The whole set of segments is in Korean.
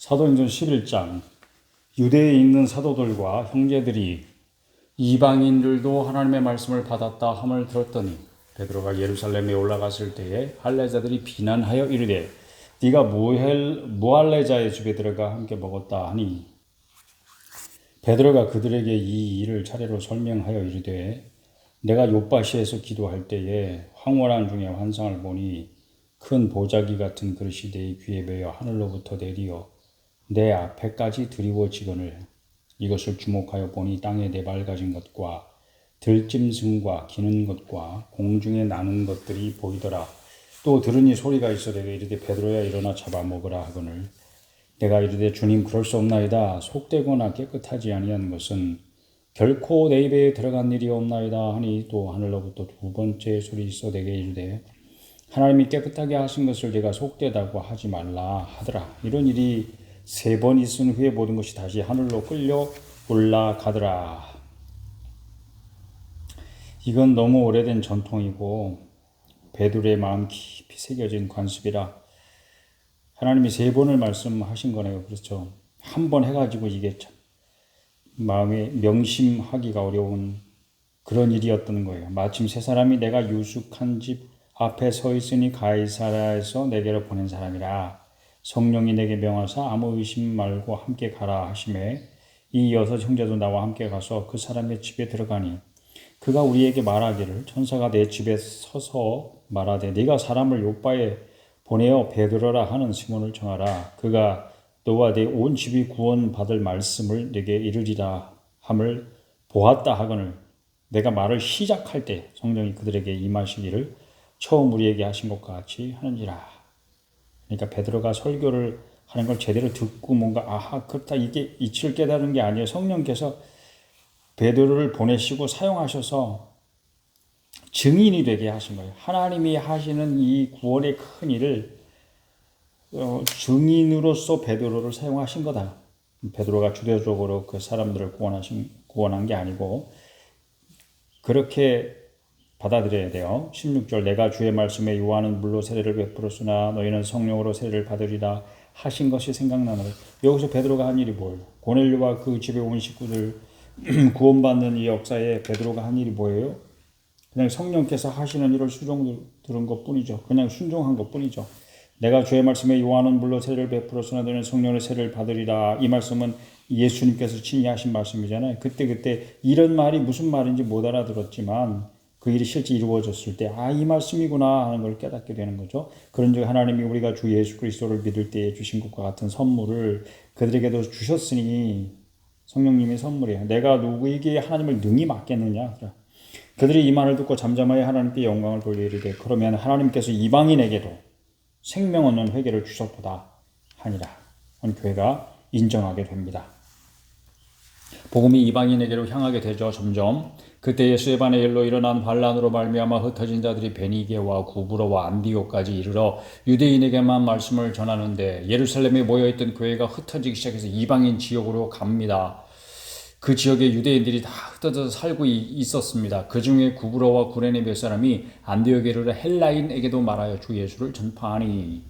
사도행전 11장 유대에 있는 사도들과 형제들이 이방인들도 하나님의 말씀을 받았다 함을 들었더니 베드로가 예루살렘에 올라갔을 때에 할례자들이 비난하여 이르되 네가 무할례자의 집에 들어가 함께 먹었다 하니 베드로가 그들에게 이 일을 차례로 설명하여 이르되 내가 욥바시에서 기도할 때에 황홀한 중에 환상을 보니 큰 보자기 같은 그릇이 내 귀에 매여 하늘로부터 내리어 내 앞에까지 드리워지거늘 이것을 주목하여 보니 땅에 네 발 가진 것과 들짐승과 기는 것과 공중에 나는 것들이 보이더라. 또 들으니 소리가 있어 내게 이르되 베드로야 일어나 잡아먹으라 하거늘 내가 이르되 주님 그럴 수 없나이다. 속되거나 깨끗하지 아니한 것은 결코 내 입에 들어간 일이 없나이다 하니 또 하늘로부터 두 번째 소리 있어 내게 이르되 하나님이 깨끗하게 하신 것을 내가 속되다고 하지 말라 하더라. 이런 일이 3번 있은 후에 모든 것이 다시 하늘로 끌려 올라가더라. 이건 너무 오래된 전통이고 베드로의 마음 깊이 새겨진 관습이라 하나님이 3번을 말씀하신 거네요. 그렇죠. 한 번 해가지고 이게 참 마음에 명심하기가 어려운 그런 일이었던 거예요. 마침 3사람이 내가 유숙한 집 앞에 서 있으니 가이사랴에서 내게로 보낸 사람이라. 성령이 내게 명하사 아무 의심 말고 함께 가라 하시매 이 6 형제도 나와 함께 가서 그 사람의 집에 들어가니 그가 우리에게 말하기를 천사가 내 집에 서서 말하되 네가 사람을 욥바에 보내어 베드로라 하는 시몬을 정하라. 그가 너와 내 온 집이 구원받을 말씀을 내게 이르리라 함을 보았다 하거늘 내가 말을 시작할 때 성령이 그들에게 임하시기를 처음 우리에게 하신 것 같이 하는지라. 그러니까 베드로가 설교를 하는 걸 제대로 듣고 뭔가 아하 그렇다 이게 이치를 깨달은 게 아니에요. 성령께서 베드로를 보내시고 사용하셔서 증인이 되게 하신 거예요. 하나님이 하시는 이 구원의 큰 일을 증인으로서 베드로를 사용하신 거다. 베드로가 주도적으로 그 사람들을 구원한 게 아니고 그렇게 받아들여야 돼요. 16절 내가 주의 말씀에 요한은 물로 세례를 베풀었으나 너희는 성령으로 세례를 받으리라 하신 것이 생각나는 거예요. 여기서 베드로가 한 일이 뭐예요? 고넬료와 그 집에 온 식구들 구원받는 이 역사에 베드로가 한 일이 뭐예요? 그냥 성령께서 하시는 일을 수종 들은 것뿐이죠. 그냥 순종한 것뿐이죠. 내가 주의 말씀에 요한은 물로 세례를 베풀었으나 너희는 성령으로 세례를 받으리라. 이 말씀은 예수님께서 친히 하신 말씀이잖아요. 그때 이런 말이 무슨 말인지 못 알아들었지만 그 일이 실제 이루어졌을 때 이 말씀이구나 하는 걸 깨닫게 되는 거죠. 그런즉 하나님이 우리가 주 예수 그리스도를 믿을 때에 주신 것과 같은 선물을 그들에게도 주셨으니 성령님의 선물이에요. 내가 누구에게 하나님을 능히 맡겠느냐. 그들이 이 말을 듣고 잠잠하여 하나님께 영광을 돌리리되 그러면 하나님께서 이방인에게도 생명 얻는 회개를 주셨도다 하니라. 교회가 인정하게 됩니다. 복음이 이방인에게로 향하게 되죠. 점점 그때 스데반의 일로 일어난 반란으로 말미암아 흩어진 자들이 베니게와 구브로와 안디옥까지 이르러 유대인에게만 말씀을 전하는데 예루살렘에 모여있던 교회가 흩어지기 시작해서 이방인 지역으로 갑니다. 그 지역에 유대인들이 다 흩어져서 살고 있었습니다. 그 중에 구브로와 구레네 몇 사람이 안디옥에 이르러 헬라인에게도 말하여 주 예수를 전파하니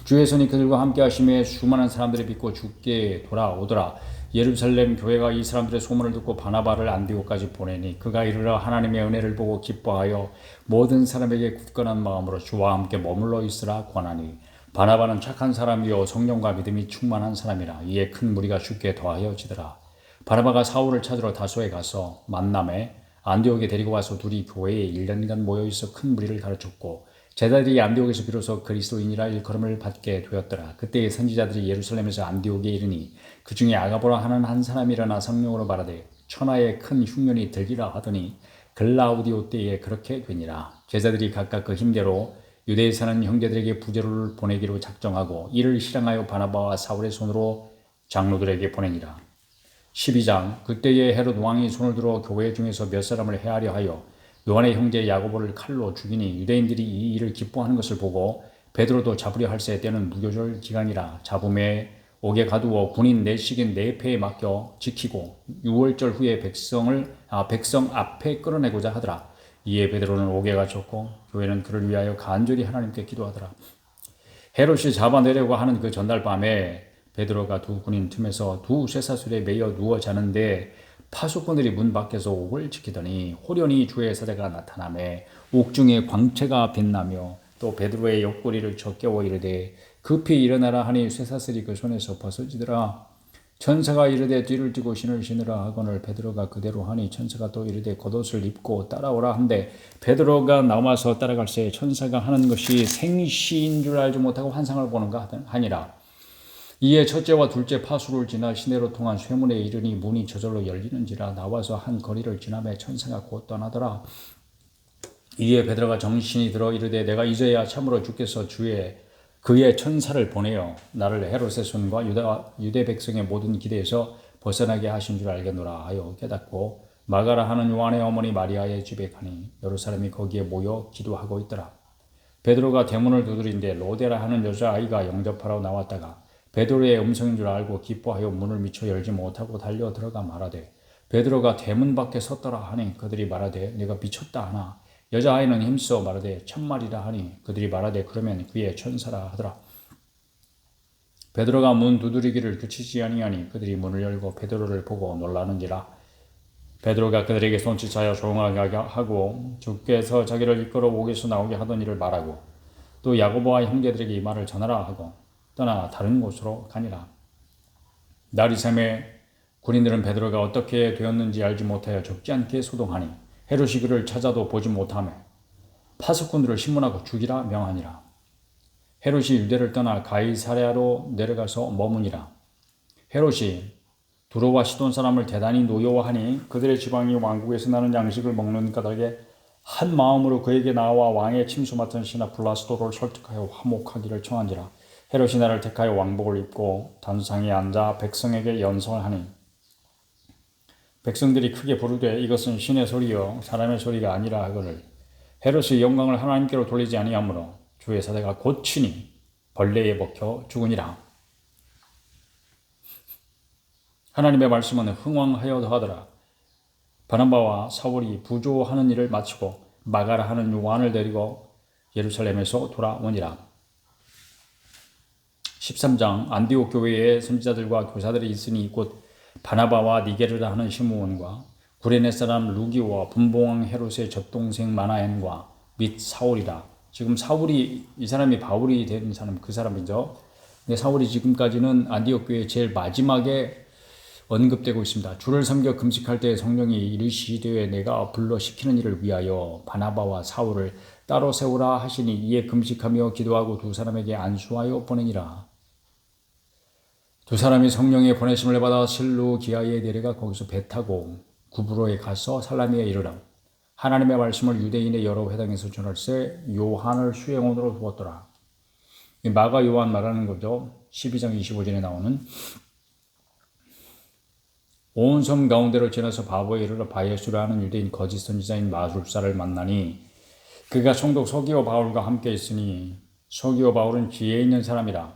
주의 손이 그들과 함께 하심에 수많은 사람들이 믿고 주께 돌아오더라. 예루살렘 교회가 이 사람들의 소문을 듣고 바나바를 안디옥까지 보내니 그가 이르러 하나님의 은혜를 보고 기뻐하여 모든 사람에게 굳건한 마음으로 주와 함께 머물러 있으라 권하니 바나바는 착한 사람이요 성령과 믿음이 충만한 사람이라. 이에 큰 무리가 주께 더하여 지더라. 바나바가 사울을 찾으러 다소에 가서 만남에 안디옥에 데리고 와서 둘이 교회에 1년간 모여있어 큰 무리를 가르쳤고 제자들이 안디옥에서 비로소 그리스도인이라 일컬음을 받게 되었더라. 그때의 선지자들이 예루살렘에서 안디옥에 이르니 그 중에 아가보라 하는 한 사람이 일어나 성령으로 말하되 천하에 큰 흉년이 들리라 하더니 글라우디오 때에 그렇게 되니라. 제자들이 각각 그 힘대로 유대에 사는 형제들에게 부제로를 보내기로 작정하고 이를 실행하여 바나바와 사울의 손으로 장로들에게 보내니라. 12장 그때에 헤롯 왕이 손을 들어 교회 중에서 몇 사람을 해하려 하여 요한의 형제 야고보를 칼로 죽이니 유대인들이 이 일을 기뻐하는 것을 보고 베드로도 잡으려 할새 때는 무교절 기간이라 잡음에 옥에 가두어 군인 4씩인 4패에 맡겨 지키고 6월절 후에 백성 앞에 끌어내고자 하더라. 이에 베드로는 옥에 갇혔고 교회는 그를 위하여 간절히 하나님께 기도하더라. 헤롯이 잡아내려고 하는 그 전날 밤에 베드로가 두 군인 틈에서 두 쇠사슬에 매여 누워 자는데 파수꾼들이 문 밖에서 옥을 지키더니 호련히 주의 사자가 나타나매 옥중에 광채가 빛나며 또 베드로의 옆구리를 젖겨워 이르되 급히 일어나라 하니 쇠사슬이 그 손에서 벗어지더라. 천사가 이르되 뒤를 띠고 신을 신으라 하거늘 베드로가 그대로 하니 천사가 또 이르되 겉옷을 입고 따라오라 한데 베드로가 나와서 따라갈새 천사가 하는 것이 생시인 줄 알지 못하고 환상을 보는가 하니라. 이에 첫째와 둘째 파수를 지나 시내로 통한 쇠문에 이르니 문이 저절로 열리는지라. 나와서 한 거리를 지나매 천사가 곧 떠나더라. 이에 베드로가 정신이 들어 이르되 내가 이제야 참으로 주께서 그의 천사를 보내어 나를 헤롯의 손과 유대 백성의 모든 기대에서 벗어나게 하신 줄 알겠노라 하여 깨닫고 마가라 하는 요한의 어머니 마리아의 집에 가니 여러 사람이 거기에 모여 기도하고 있더라. 베드로가 대문을 두드린데 로데라 하는 여자아이가 영접하러 나왔다가 베드로의 음성인 줄 알고 기뻐하여 문을 미쳐 열지 못하고 달려 들어가 말하되 베드로가 대문 밖에 섰더라 하니 그들이 말하되 내가 미쳤다 하나 여자아이는 힘써 말하되 참말이라 하니 그들이 말하되 그러면 그의 천사라 하더라. 베드로가 문 두드리기를 그치지 아니하니 그들이 문을 열고 베드로를 보고 놀라는지라. 베드로가 그들에게 손짓하여 조용하게 하고 주께서 자기를 이끌어 옥에서 나오게 하던 일을 말하고 또 야고보와 형제들에게 이 말을 전하라 하고 떠나 다른 곳으로 가니라. 날이 새매 군인들은 베드로가 어떻게 되었는지 알지 못하여 적지 않게 소동하니 헤롯이 그를 찾아도 보지 못하며 파수꾼들을 신문하고 죽이라 명하니라. 헤롯이 유대를 떠나 가이사랴로 내려가서 머무니라. 헤롯이 두로와 시돈 사람을 대단히 노여워하니 그들의 지방이 왕국에서 나는 양식을 먹는 까닭에 한 마음으로 그에게 나와 왕의 침수 맡은 신하 블라스도를 설득하여 화목하기를 청한지라. 헤롯이 나를 택하여 왕복을 입고 단상에 앉아 백성에게 연설을 하니 백성들이 크게 부르되 이것은 신의 소리요 사람의 소리가 아니라 하거늘 헤롯의 영광을 하나님께로 돌리지 아니하므로 주의 사대가 곧 친히 벌레에 먹혀 죽으니라. 하나님의 말씀은 흥왕하여 더하더라. 바나바와 사울이 부조하는 일을 마치고 마가라 하는 요한을 데리고 예루살렘에서 돌아오니라. 13장 안디옥 교회에 선지자들과 교사들이 있으니 곧 바나바와 니게르라 하는 시므온과 구레네 사람 루기오와 분봉왕 헤롯의 젖동생 마나엔과 및 사울이라. 지금 사울이 이 사람이 바울이 된 사람 그 사람이죠. 근데 사울이 지금까지는 안디옥 교회 제일 마지막에 언급되고 있습니다. 주를 섬겨 금식할 때 성령이 이르시되 내가 불러 시키는 일을 위하여 바나바와 사울을 따로 세우라 하시니 이에 금식하며 기도하고 두 사람에게 안수하여 보내니라. 두 사람이 성령의 보내심을 받아 실루기아에 내려가 거기서 배 타고 구브로에 가서 살라미에 이르러 하나님의 말씀을 유대인의 여러 회당에서 전할세 요한을 수행원으로 두었더라. 마가 요한 말하는 거죠. 12장 25절에 나오는 온 섬 가운데를 지나서 바보에 이르러 바예수라 하는 유대인 거짓 선지자인 마술사를 만나니 그가 총독 서기오 바울과 함께 있으니 서기오 바울은 지혜 있는 사람이라.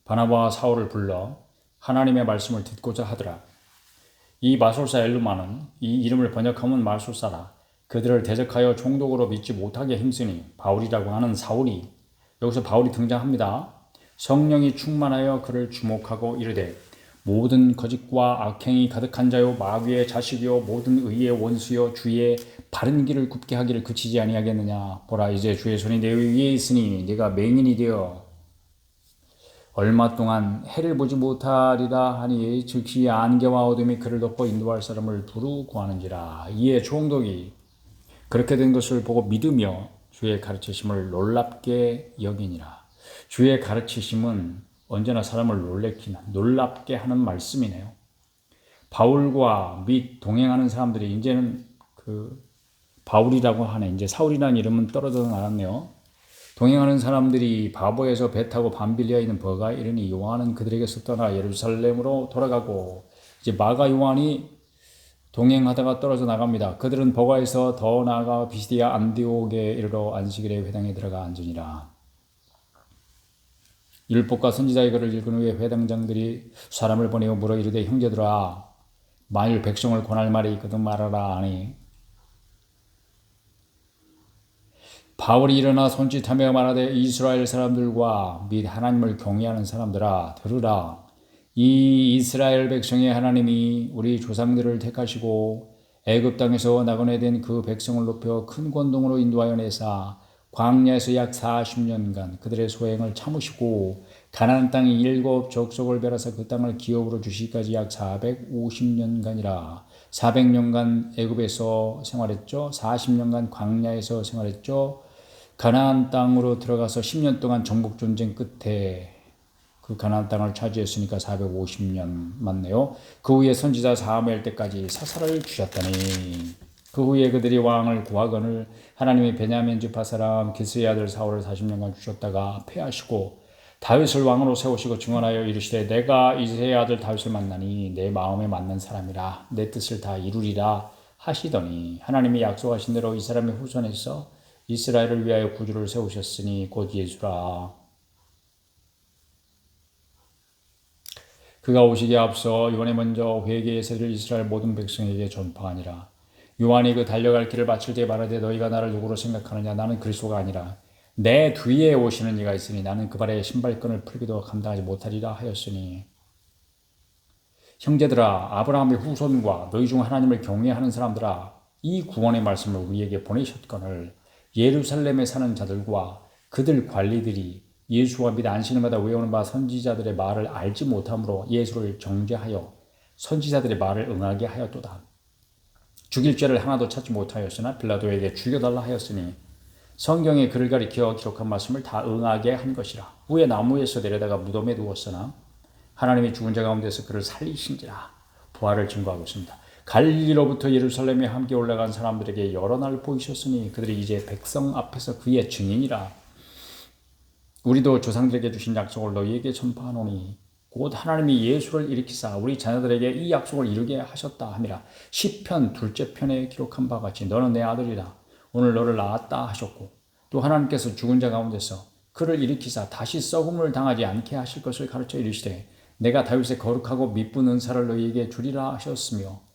바나바와 사울을 불러 하나님의 말씀을 듣고자 하더라. 이 마술사 엘루마는 이 이름을 번역하면 마술사라. 그들을 대적하여 총독으로 믿지 못하게 힘쓰니 바울이라고 하는 사울이 여기서 바울이 등장합니다. 성령이 충만하여 그를 주목하고 이르되 모든 거짓과 악행이 가득한 자요 마귀의 자식이요 모든 의의 원수요 주의 바른 길을 굽게 하기를 그치지 아니하겠느냐. 보라 이제 주의 손이 내 위에 있으니 네가 맹인이 되어 얼마 동안 해를 보지 못하리라 하니 즉시 안개와 어둠이 그를 덮어 인도할 사람을 두루 구하는지라. 이에 총독이 그렇게 된 것을 보고 믿으며 주의 가르치심을 놀랍게 여기니라. 주의 가르치심은 언제나 사람을 놀랍게 하는 말씀이네요. 바울과 및 동행하는 사람들이 이제는 그 바울이라고 하네. 이제 사울이라는 이름은 떨어져 나갔네요. 동행하는 사람들이 바보에서 배 타고 밤빌리아에 있는 버가 이르니 요한은 그들에게서 떠나 예루살렘으로 돌아가고 이제 마가 요한이 동행하다가 떨어져 나갑니다. 그들은 버가에서 더 나아가 비시디아 안디옥에 이르러 안식일의 회당에 들어가 앉으니라. 율법과 선지자의 글을 읽은 후에 회당장들이 사람을 보내어 물어 이르되 형제들아 만일 백성을 권할 말이 있거든 말하라 하니 바울이 일어나 손짓하며 말하되 이스라엘 사람들과 및 하나님을 경외하는 사람들아 들으라. 이 이스라엘 백성의 하나님이 우리 조상들을 택하시고 애굽 땅에서 나그네된 그 백성을 높여 큰 권능으로 인도하여 내사 광야에서 약 40년간 그들의 소행을 참으시고 가나안 땅에 7 족속을 멸하사 그 땅을 기업으로 주시기까지 약 450년간이라. 400년간 애굽에서 생활했죠. 40년간 광야에서 생활했죠. 가나안 땅으로 들어가서 10년 동안 정복 전쟁 끝에 그 가나안 땅을 차지했으니까 450년 맞네요. 그 후에 선지자 사무엘 때까지 사사를 주셨다니. 그 후에 그들이 왕을 구하거늘 하나님이 베냐민 지파 사람 기스의 아들 사울을 40년간 주셨다가 패하시고 다윗을 왕으로 세우시고 증언하여 이르시되 내가 이새의 아들 다윗을 만나니 내 마음에 맞는 사람이라 내 뜻을 다 이루리라 하시더니 하나님이 약속하신 대로 이 사람의 후손에서 이스라엘을 위하여 구주를 세우셨으니 곧 예수라. 그가 오시기에 앞서 요한이 먼저 회개의 세를 이스라엘 모든 백성에게 전파하니라. 요한이 그 달려갈 길을 마칠 때 말하되 너희가 나를 누구로 생각하느냐 나는 그리스도가 아니라 내 뒤에 오시는 이가 있으니 나는 그 발에 신발끈을 풀기도 감당하지 못하리라 하였으니. 형제들아 아브라함의 후손과 너희 중 하나님을 경외하는 사람들아 이 구원의 말씀을 우리에게 보내셨거늘 예루살렘에 사는 자들과 그들 관리들이 예수와 및 안식일마다 외우는 바 선지자들의 말을 알지 못함으로 예수를 정죄하여 선지자들의 말을 응하게 하였도다. 죽일 죄를 하나도 찾지 못하였으나 빌라도에게 죽여달라 하였으니 성경에 그를 가리켜 기록한 말씀을 다 응하게 한 것이라. 후에 나무에서 내려다가 무덤에 두었으나 하나님이 죽은 자 가운데서 그를 살리신지라. 부활을 증거하고 있습니다. 갈릴리로부터 예루살렘에 함께 올라간 사람들에게 여러 날 보이셨으니 그들이 이제 백성 앞에서 그의 증인이라. 우리도 조상들에게 주신 약속을 너희에게 전파하노니 곧 하나님이 예수를 일으키사 우리 자녀들에게 이 약속을 이루게 하셨다 함이라. 시편 2째 편에 기록한 바 같이 너는 내 아들이라 오늘 너를 낳았다 하셨고 또 하나님께서 죽은 자 가운데서 그를 일으키사 다시 썩음을 당하지 않게 하실 것을 가르쳐 이르시되 내가 다윗의 거룩하고 미쁜 은사를 너희에게 주리라 하셨으며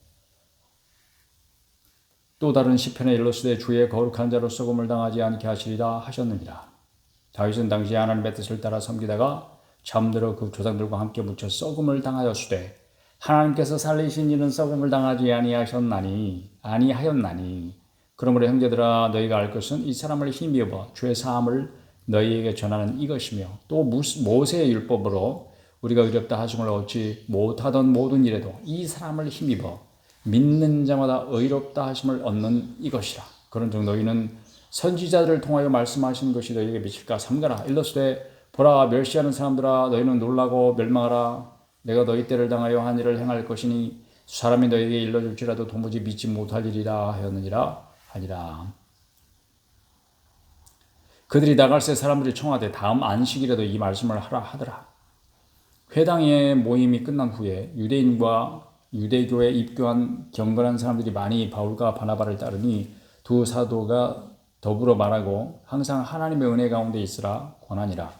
또 다른 시편에 일렀으되 주의 거룩한 자로 썩음을 당하지 않게 하시리라 하셨느니라. 다윗은 당시 하나님의 뜻을 따라 섬기다가 잠들어 그 조상들과 함께 묻혀 썩음을 당하였으되 하나님께서 살리신 이는 썩음을 당하지 아니하였나니 그러므로 형제들아 너희가 알 것은 이 사람을 힘입어 주의 사함을 너희에게 전하는 이것이며 또 모세의 율법으로 우리가 의롭다 하심을 얻지 못하던 모든 일에도 이 사람을 힘입어 믿는 자마다 의롭다 하심을 얻는 이것이라. 그런즉 너희는 선지자들을 통하여 말씀하신 것이 너희에게 미칠까 삼가라. 일러스되 보라 멸시하는 사람들아 너희는 놀라고 멸망하라. 내가 너희 때를 당하여 한 일을 행할 것이니 사람이 너희에게 일러줄지라도 도무지 믿지 못할 일이라 하였느니라 하니라. 그들이 나갈새 사람들이 청하되 다음 안식일에도 이 말씀을 하라 하더라. 회당의 모임이 끝난 후에 유대인과 유대교에 입교한 경건한 사람들이 많이 바울과 바나바를 따르니 두 사도가 더불어 말하고 항상 하나님의 은혜 가운데 있으라 권하니라.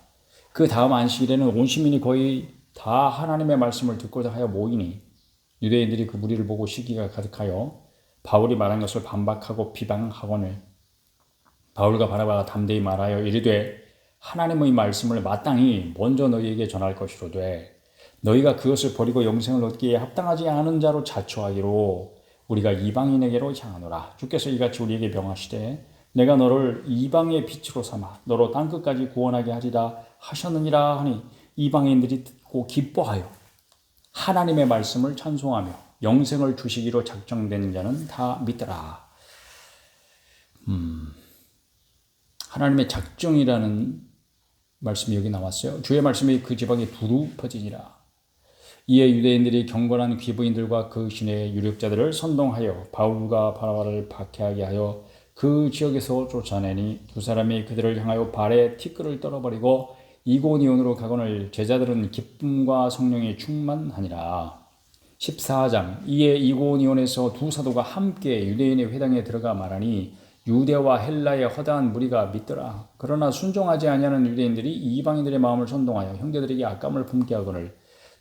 그 다음 안식일에는 온 시민이 거의 다 하나님의 말씀을 듣고자 하여 모이니 유대인들이 그 무리를 보고 시기가 가득하여 바울이 말한 것을 반박하고 비방하거늘 바울과 바나바가 담대히 말하여 이르되 하나님의 말씀을 마땅히 먼저 너희에게 전할 것이로되 너희가 그것을 버리고 영생을 얻기에 합당하지 않은 자로 자초하기로 우리가 이방인에게로 향하노라. 주께서 이같이 우리에게 명하시되 내가 너를 이방의 빛으로 삼아 너로 땅끝까지 구원하게 하리라 하셨느니라 하니 이방인들이 듣고 기뻐하여 하나님의 말씀을 찬송하며 영생을 주시기로 작정된 자는 다 믿더라. 하나님의 작정이라는 말씀이 여기 나왔어요. 주의 말씀이 그 지방에 두루 퍼지니라. 이에 유대인들이 경건한 귀부인들과 그 시내의 유력자들을 선동하여 바울과 바나바를 박해하게 하여 그 지역에서 쫓아내니 두 사람이 그들을 향하여 발에 티끌을 떨어버리고 이고니온으로 가거늘 제자들은 기쁨과 성령이 충만하니라. 14장 이에 이고니온에서 두 사도가 함께 유대인의 회당에 들어가 말하니 유대와 헬라의 허다한 무리가 믿더라. 그러나 순종하지 아니하는 유대인들이 이방인들의 마음을 선동하여 형제들에게 악감을 품게 하거늘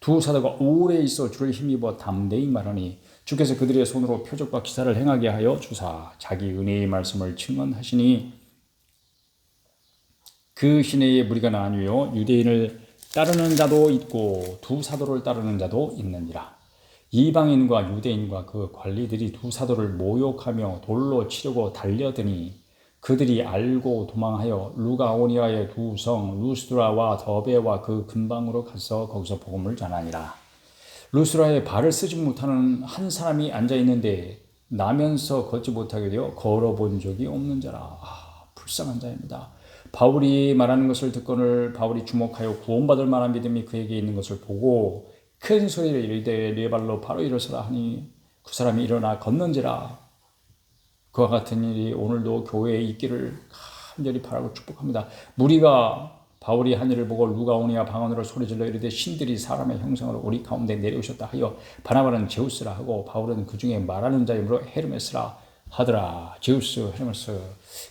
두 사도가 오래 있어 주를 힘입어 담대히 말하니 주께서 그들의 손으로 표적과 기사를 행하게 하여 주사 자기 은혜의 말씀을 증언하시니 그 시내에 무리가 나뉘어 유대인을 따르는 자도 있고 두 사도를 따르는 자도 있느니라. 이방인과 유대인과 그 관리들이 두 사도를 모욕하며 돌로 치려고 달려드니 그들이 알고 도망하여 루가오니아의 두 성 루스드라와 더베와 그 근방으로 가서 거기서 복음을 전하니라. 루스드라에 발을 쓰지 못하는 한 사람이 앉아 있는데 나면서 걷지 못하게 되어 걸어본 적이 없는 자라. 불쌍한 자입니다. 바울이 말하는 것을 듣거늘 바울이 주목하여 구원받을 만한 믿음이 그에게 있는 것을 보고 큰 소리를 이르되 네 발로 바로 일어서라 하니 그 사람이 일어나 걷는지라. 그와 같은 일이 오늘도 교회에 있기를 간절히 바라고 축복합니다. 무리가 바울이 한 일을 보고 루가오니아 방언으로 소리질러 이르되 신들이 사람의 형상으로 우리 가운데 내려오셨다 하여 바나바는 제우스라 하고 바울은 그 중에 말하는 자이므로 헤르메스라 하더라. 제우스, 헤르메스,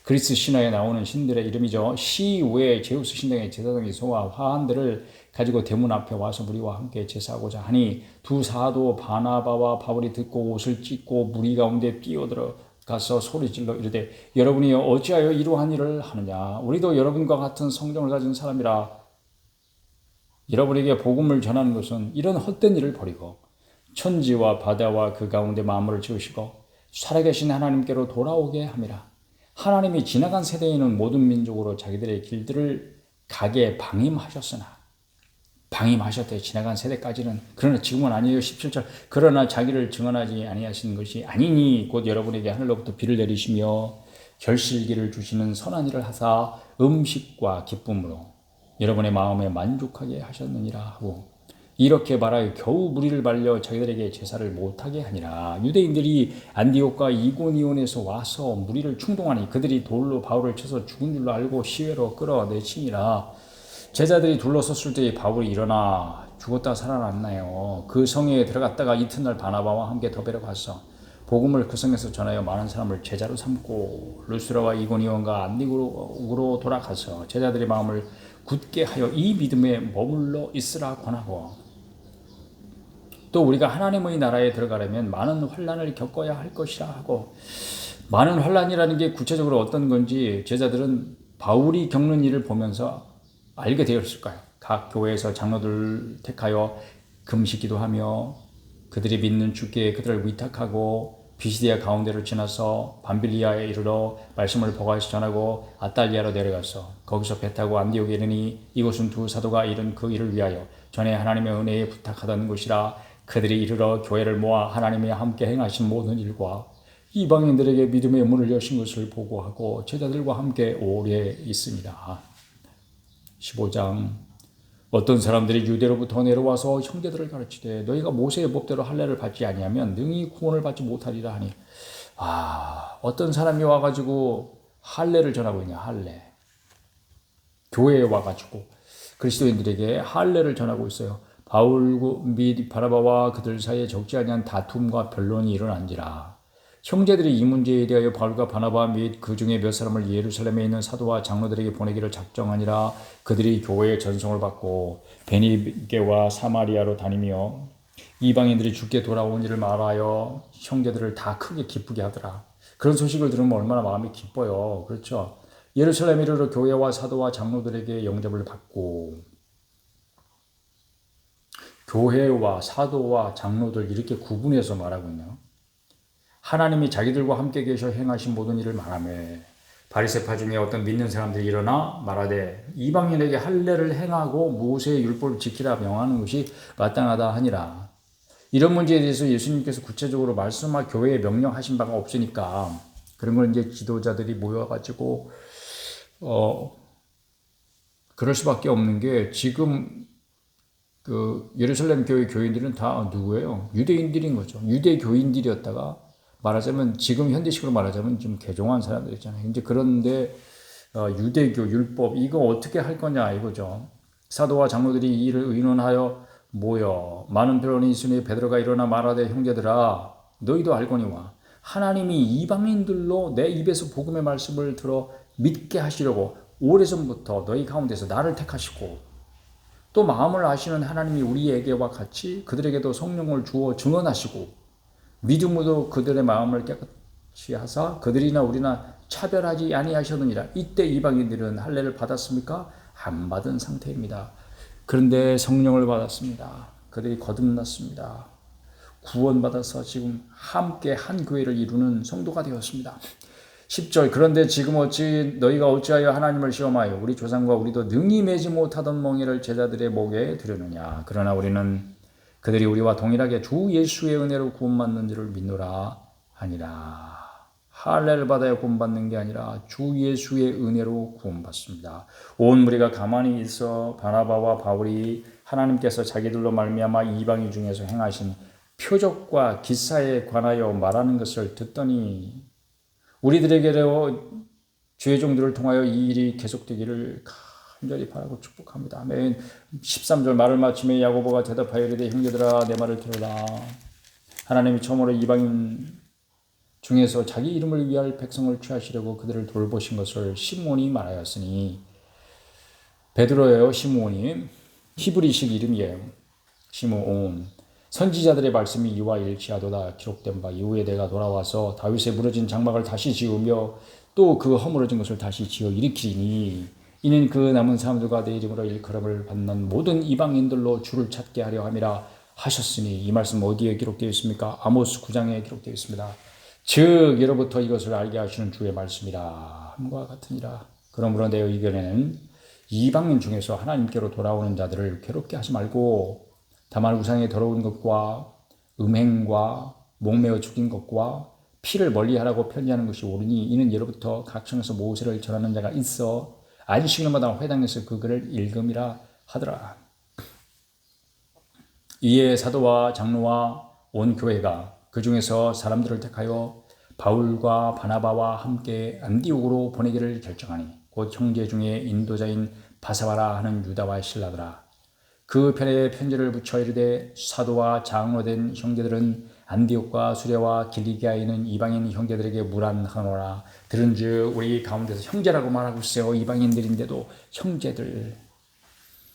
그리스 신화에 나오는 신들의 이름이죠. 시 외에 제우스 신당의 제사장이 소와 화환들을 가지고 대문 앞에 와서 무리와 함께 제사하고자 하니 두 사도 바나바와 바울이 듣고 옷을 찢고 무리 가운데 뛰어들어 가서 소리질러 이르되 여러분이 어찌하여 이러한 일을 하느냐. 우리도 여러분과 같은 성정을 가진 사람이라. 여러분에게 복음을 전하는 것은 이런 헛된 일을 버리고 천지와 바다와 그 가운데 만물을 지으시고 살아계신 하나님께로 돌아오게 함이라. 하나님이 지나간 세대에는 모든 민족으로 자기들의 길들을 가게 방임하셨대. 지나간 세대까지는. 그러나 지금은 아니에요. 17절. 그러나 자기를 증언하지 아니하신 것이 아니니 곧 여러분에게 하늘로부터 비를 내리시며 결실기를 주시는 선한 일을 하사 음식과 기쁨으로 여러분의 마음에 만족하게 하셨느니라 하고 이렇게 말하여 겨우 무리를 말려 자기들에게 제사를 못하게 하니라. 유대인들이 안디옥과 이고니온에서 와서 무리를 충동하니 그들이 돌로 바울을 쳐서 죽은 줄로 알고 시외로 끌어내치니라. 제자들이 둘러섰을 때 바울이 일어나 죽었다 살아났나요. 그 성에 들어갔다가 이튿날 바나바와 함께 더베로 가서 복음을 그 성에서 전하여 많은 사람을 제자로 삼고 루스라와 이고니온과 안디옥으로 돌아가서 제자들의 마음을 굳게 하여 이 믿음에 머물러 있으라 권하고 또 우리가 하나님의 나라에 들어가려면 많은 환난을 겪어야 할 것이라 하고 많은 환난이라는 게 구체적으로 어떤 건지 제자들은 바울이 겪는 일을 보면서 알게 되었을까요? 각 교회에서 장로들 택하여 금식 기도하며 그들이 믿는 주께 그들을 위탁하고 비시디아 가운데로 지나서 밤빌리아에 이르러 말씀을 보고해서 전하고 아탈리아로 내려가서 거기서 배 타고 안디옥에 이르니 이곳은 두 사도가 이룬 그 일을 위하여 전에 하나님의 은혜에 부탁하던 곳이라. 그들이 이르러 교회를 모아 하나님이 함께 행하신 모든 일과 이방인들에게 믿음의 문을 여신 것을 보고하고 제자들과 함께 오래 있습니다. 15장. 어떤 사람들이 유대로부터 내려와서 형제들을 가르치되 너희가 모세의 법대로 할례를 받지 아니하면 능히 구원을 받지 못하리라 하니 어떤 사람이 와가지고 할례를 전하고 있냐. 할례. 교회에 와가지고 그리스도인들에게 할례를 전하고 있어요. 바울 및 바나바와 그들 사이에 적지 아니한 다툼과 변론이 일어난지라. 형제들이 이 문제에 대하여 바울과 바나바 및 그 중에 몇 사람을 예루살렘에 있는 사도와 장로들에게 보내기를 작정하니라. 그들이 교회의 전송을 받고 베니게와 사마리아로 다니며 이방인들이 주께 돌아온 일을 말하여 형제들을 다 크게 기쁘게 하더라. 그런 소식을 들으면 얼마나 마음이 기뻐요. 그렇죠? 예루살렘에 이르러 교회와 사도와 장로들에게 영접을 받고 교회와 사도와 장로들 이렇게 구분해서 말하고 있네요. 하나님이 자기들과 함께 계셔 행하신 모든 일을 말하며 바리새파 중에 어떤 믿는 사람들이 일어나 말하되 이방인에게 할례를 행하고 모세의 율법을 지키라 명하는 것이 마땅하다 하니라. 이런 문제에 대해서 예수님께서 구체적으로 말씀하 교회에 명령하신 바가 없으니까 그런 걸 이제 지도자들이 모여가지고 그럴 수밖에 없는 게 지금 그 예루살렘 교회 교인들은 다 누구예요? 유대인들인 거죠. 유대 교인들이었다가 말하자면 지금 현대식으로 말하자면 좀 개종한 사람들 있잖아요. 이제 그런데 유대교 율법 이거 어떻게 할 거냐 이거죠. 사도와 장로들이 이 일을 의논하여 모여 많은 변론이 있으니 베드로가 일어나 말하되 형제들아 너희도 알거니와 하나님이 이방인들로 내 입에서 복음의 말씀을 들어 믿게 하시려고 오래전부터 너희 가운데서 나를 택하시고 또 마음을 아시는 하나님이 우리에게와 같이 그들에게도 성령을 주어 증언하시고 믿음으로 그들의 마음을 깨끗이 하사 그들이나 우리나 차별하지 아니하셨느니라. 이때 이방인들은 할례를 받았습니까? 안 받은 상태입니다. 그런데 성령을 받았습니다. 그들이 거듭났습니다. 구원받아서 지금 함께 한 교회를 이루는 성도가 되었습니다. 10절 그런데 지금 어찌 너희가 어찌하여 하나님을 시험하여 우리 조상과 우리도 능히 매지 못하던 멍에를 제자들의 목에 두려느냐. 그러나 우리는 그들이 우리와 동일하게 주 예수의 은혜로 구원받는 줄을 믿노라 하니라. 할례를 받아야 구원받는 게 아니라 주 예수의 은혜로 구원받습니다. 온 무리가 가만히 있어 바나바와 바울이 하나님께서 자기들로 말미암아 이방인 중에서 행하신 표적과 기사에 관하여 말하는 것을 듣더니 우리들에게로 주의 종들을 통하여 이 일이 계속되기를 간절히 바라고 축복합니다. 아멘. 13절 말을 마치며 야고보가 대답하여 이르되 형제들아 내 말을 들으라. 하나님이 처음으로 이방인 중에서 자기 이름을 위할 백성을 취하시려고 그들을 돌보신 것을 시므온이 말하였으니 베드로예요. 시므온이 히브리식 이름이에요. 시므온. 선지자들의 말씀이 이와 일치하도다 기록된 바 이후에 내가 돌아와서 다윗의 무너진 장막을 다시 지으며 또 그 허물어진 것을 다시 지어 일으키리니 이는 그 남은 사람들과 내 이름으로 일컬음을 받는 모든 이방인들로 주를 찾게 하려 함이라 하셨으니 이 말씀 어디에 기록되어 있습니까? 아모스 9장에 기록되어 있습니다. 즉 예로부터 이것을 알게 하시는 주의 말씀이라 함과 같으니라. 그러므로 내 의견에는 이방인 중에서 하나님께로 돌아오는 자들을 괴롭게 하지 말고 다만 우상의 더러운 것과 음행과 목매어 죽인 것과 피를 멀리하라고 편지하는 것이 옳으니 이는 예로부터 각성에서 모세를 전하는 자가 있어 안식일마다 회당에서 그 글을 읽음이라 하더라. 이에 사도와 장로와 온 교회가 그 중에서 사람들을 택하여 바울과 바나바와 함께 안디옥으로 보내기를 결정하니 곧 형제 중에 인도자인 바사바라 하는 유다와 실라더라. 그 편에 편지를 붙여 이르되 사도와 장로된 형제들은 안디옥과 수레와 길리기아에 있는 이방인 형제들에게 무란하노라. 들은즉 우리 가운데서 형제라고 말하고 있어요. 이방인들인데도 형제들.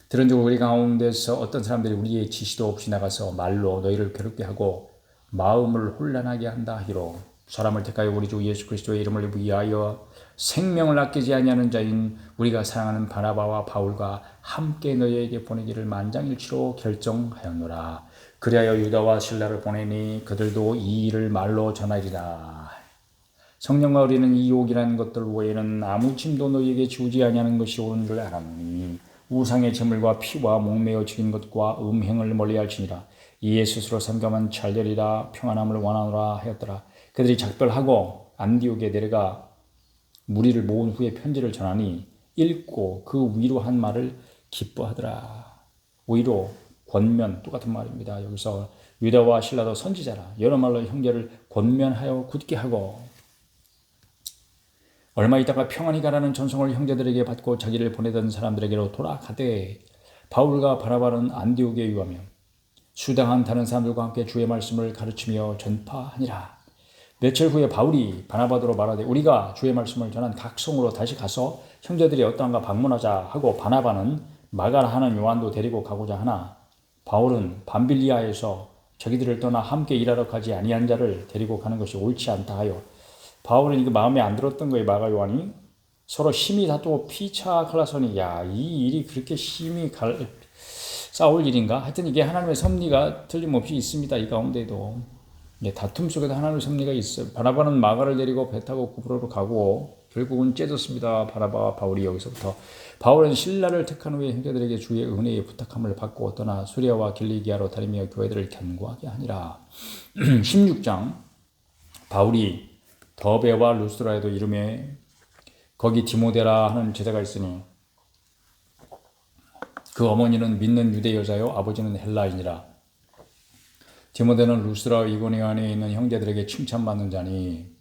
들은즉 우리 가운데서 어떤 사람들이 우리의 지시도 없이 나가서 말로 너희를 괴롭게 하고 마음을 혼란하게 한다 하기로 사람을 택하여 우리 주 예수 그리스도의 이름을 위하여 생명을 아끼지 아니하는 자인 우리가 사랑하는 바나바와 바울과 함께 너희에게 보내기를 만장일치로 결정하였노라. 그리하여 유다와 실라를 보내니 그들도 이 일을 말로 전하리라. 성령과 우리는 이 욕이라는 것들 외에는 아무 짐도 너희에게 지우지 아니하는 것이 옳은 줄 알았노니 우상의 제물과 피와 목매어 죽인 것과 음행을 멀리할지니라. 이에 스스로 삼가만 찰되리라 평안함을 원하노라 하였더라. 그들이 작별하고 안디옥에 내려가 무리를 모은 후에 편지를 전하니 읽고 그 위로 한 말을 기뻐하더라. 위로, 권면 똑같은 말입니다. 여기서 유다와 실라도 선지자라 여러 말로 형제를 권면하여 굳게 하고 얼마 있다가 평안히 가라는 전송을 형제들에게 받고 자기를 보내던 사람들에게로 돌아가되 바울과 바나바는 안디옥에 유하며 수당한 다른 사람들과 함께 주의 말씀을 가르치며 전파하니라. 며칠 후에 바울이 바나바더로 말하되 우리가 주의 말씀을 전한 각 성으로 다시 가서 형제들이 어떠한가 방문하자 하고 바나바는 마가라 하는 요한도 데리고 가고자 하나 바울은 밤빌리아에서 저기들을 떠나 함께 일하러 가지 아니한 자를 데리고 가는 것이 옳지 않다 하여 바울은 이거 마음에 안 들었던 거예요. 마가 요한이 서로 심히 다투고 피차 갈라서니 이 일이 그렇게 심히 싸울 일인가? 하여튼 이게 하나님의 섭리가 틀림없이 있습니다. 이 가운데도 다툼 속에도 하나님의 섭리가 있어요. 바나바는 마가를 데리고 배 타고 구브로로 가고 결국은 째졌습니다. 바나바와 바울이 여기서부터. 바울은 신라를 택한 후에 형제들에게 주의 은혜의 부탁함을 받고 떠나 수리아와 길리기아로 다니며 교회들을 견고하게 하니라. 16장 바울이 더베와 루스드라에도 이름에 거기 디모데라 하는 제자가 있으니 그 어머니는 믿는 유대 여자요 아버지는 헬라인이라. 디모데는 루스드라 이고니온에 있는 형제들에게 칭찬받는 자니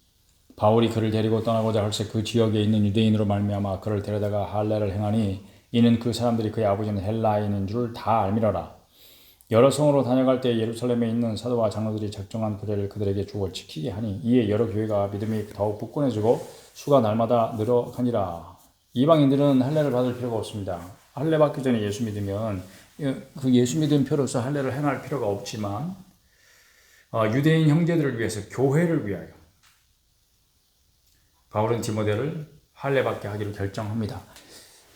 바울이 그를 데리고 떠나고자 할새 그 지역에 있는 유대인으로 말미암아 그를 데려다가 할례를 행하니 이는 그 사람들이 그의 아버지는 헬라인인 줄 다 알미러라. 여러 성으로 다녀갈 때 예루살렘에 있는 사도와 장로들이 작정한 규례를 그들에게 주어 지키게 하니 이에 여러 교회가 믿음이 더욱 굳건해지고 수가 날마다 늘어가니라. 이방인들은 할례를 받을 필요가 없습니다. 할례 받기 전에 예수 믿으면 그 예수 믿은 표로서 할례를 행할 필요가 없지만 유대인 형제들을 위해서 교회를 위하여 바울은 디모데를 할례받게 하기로 결정합니다.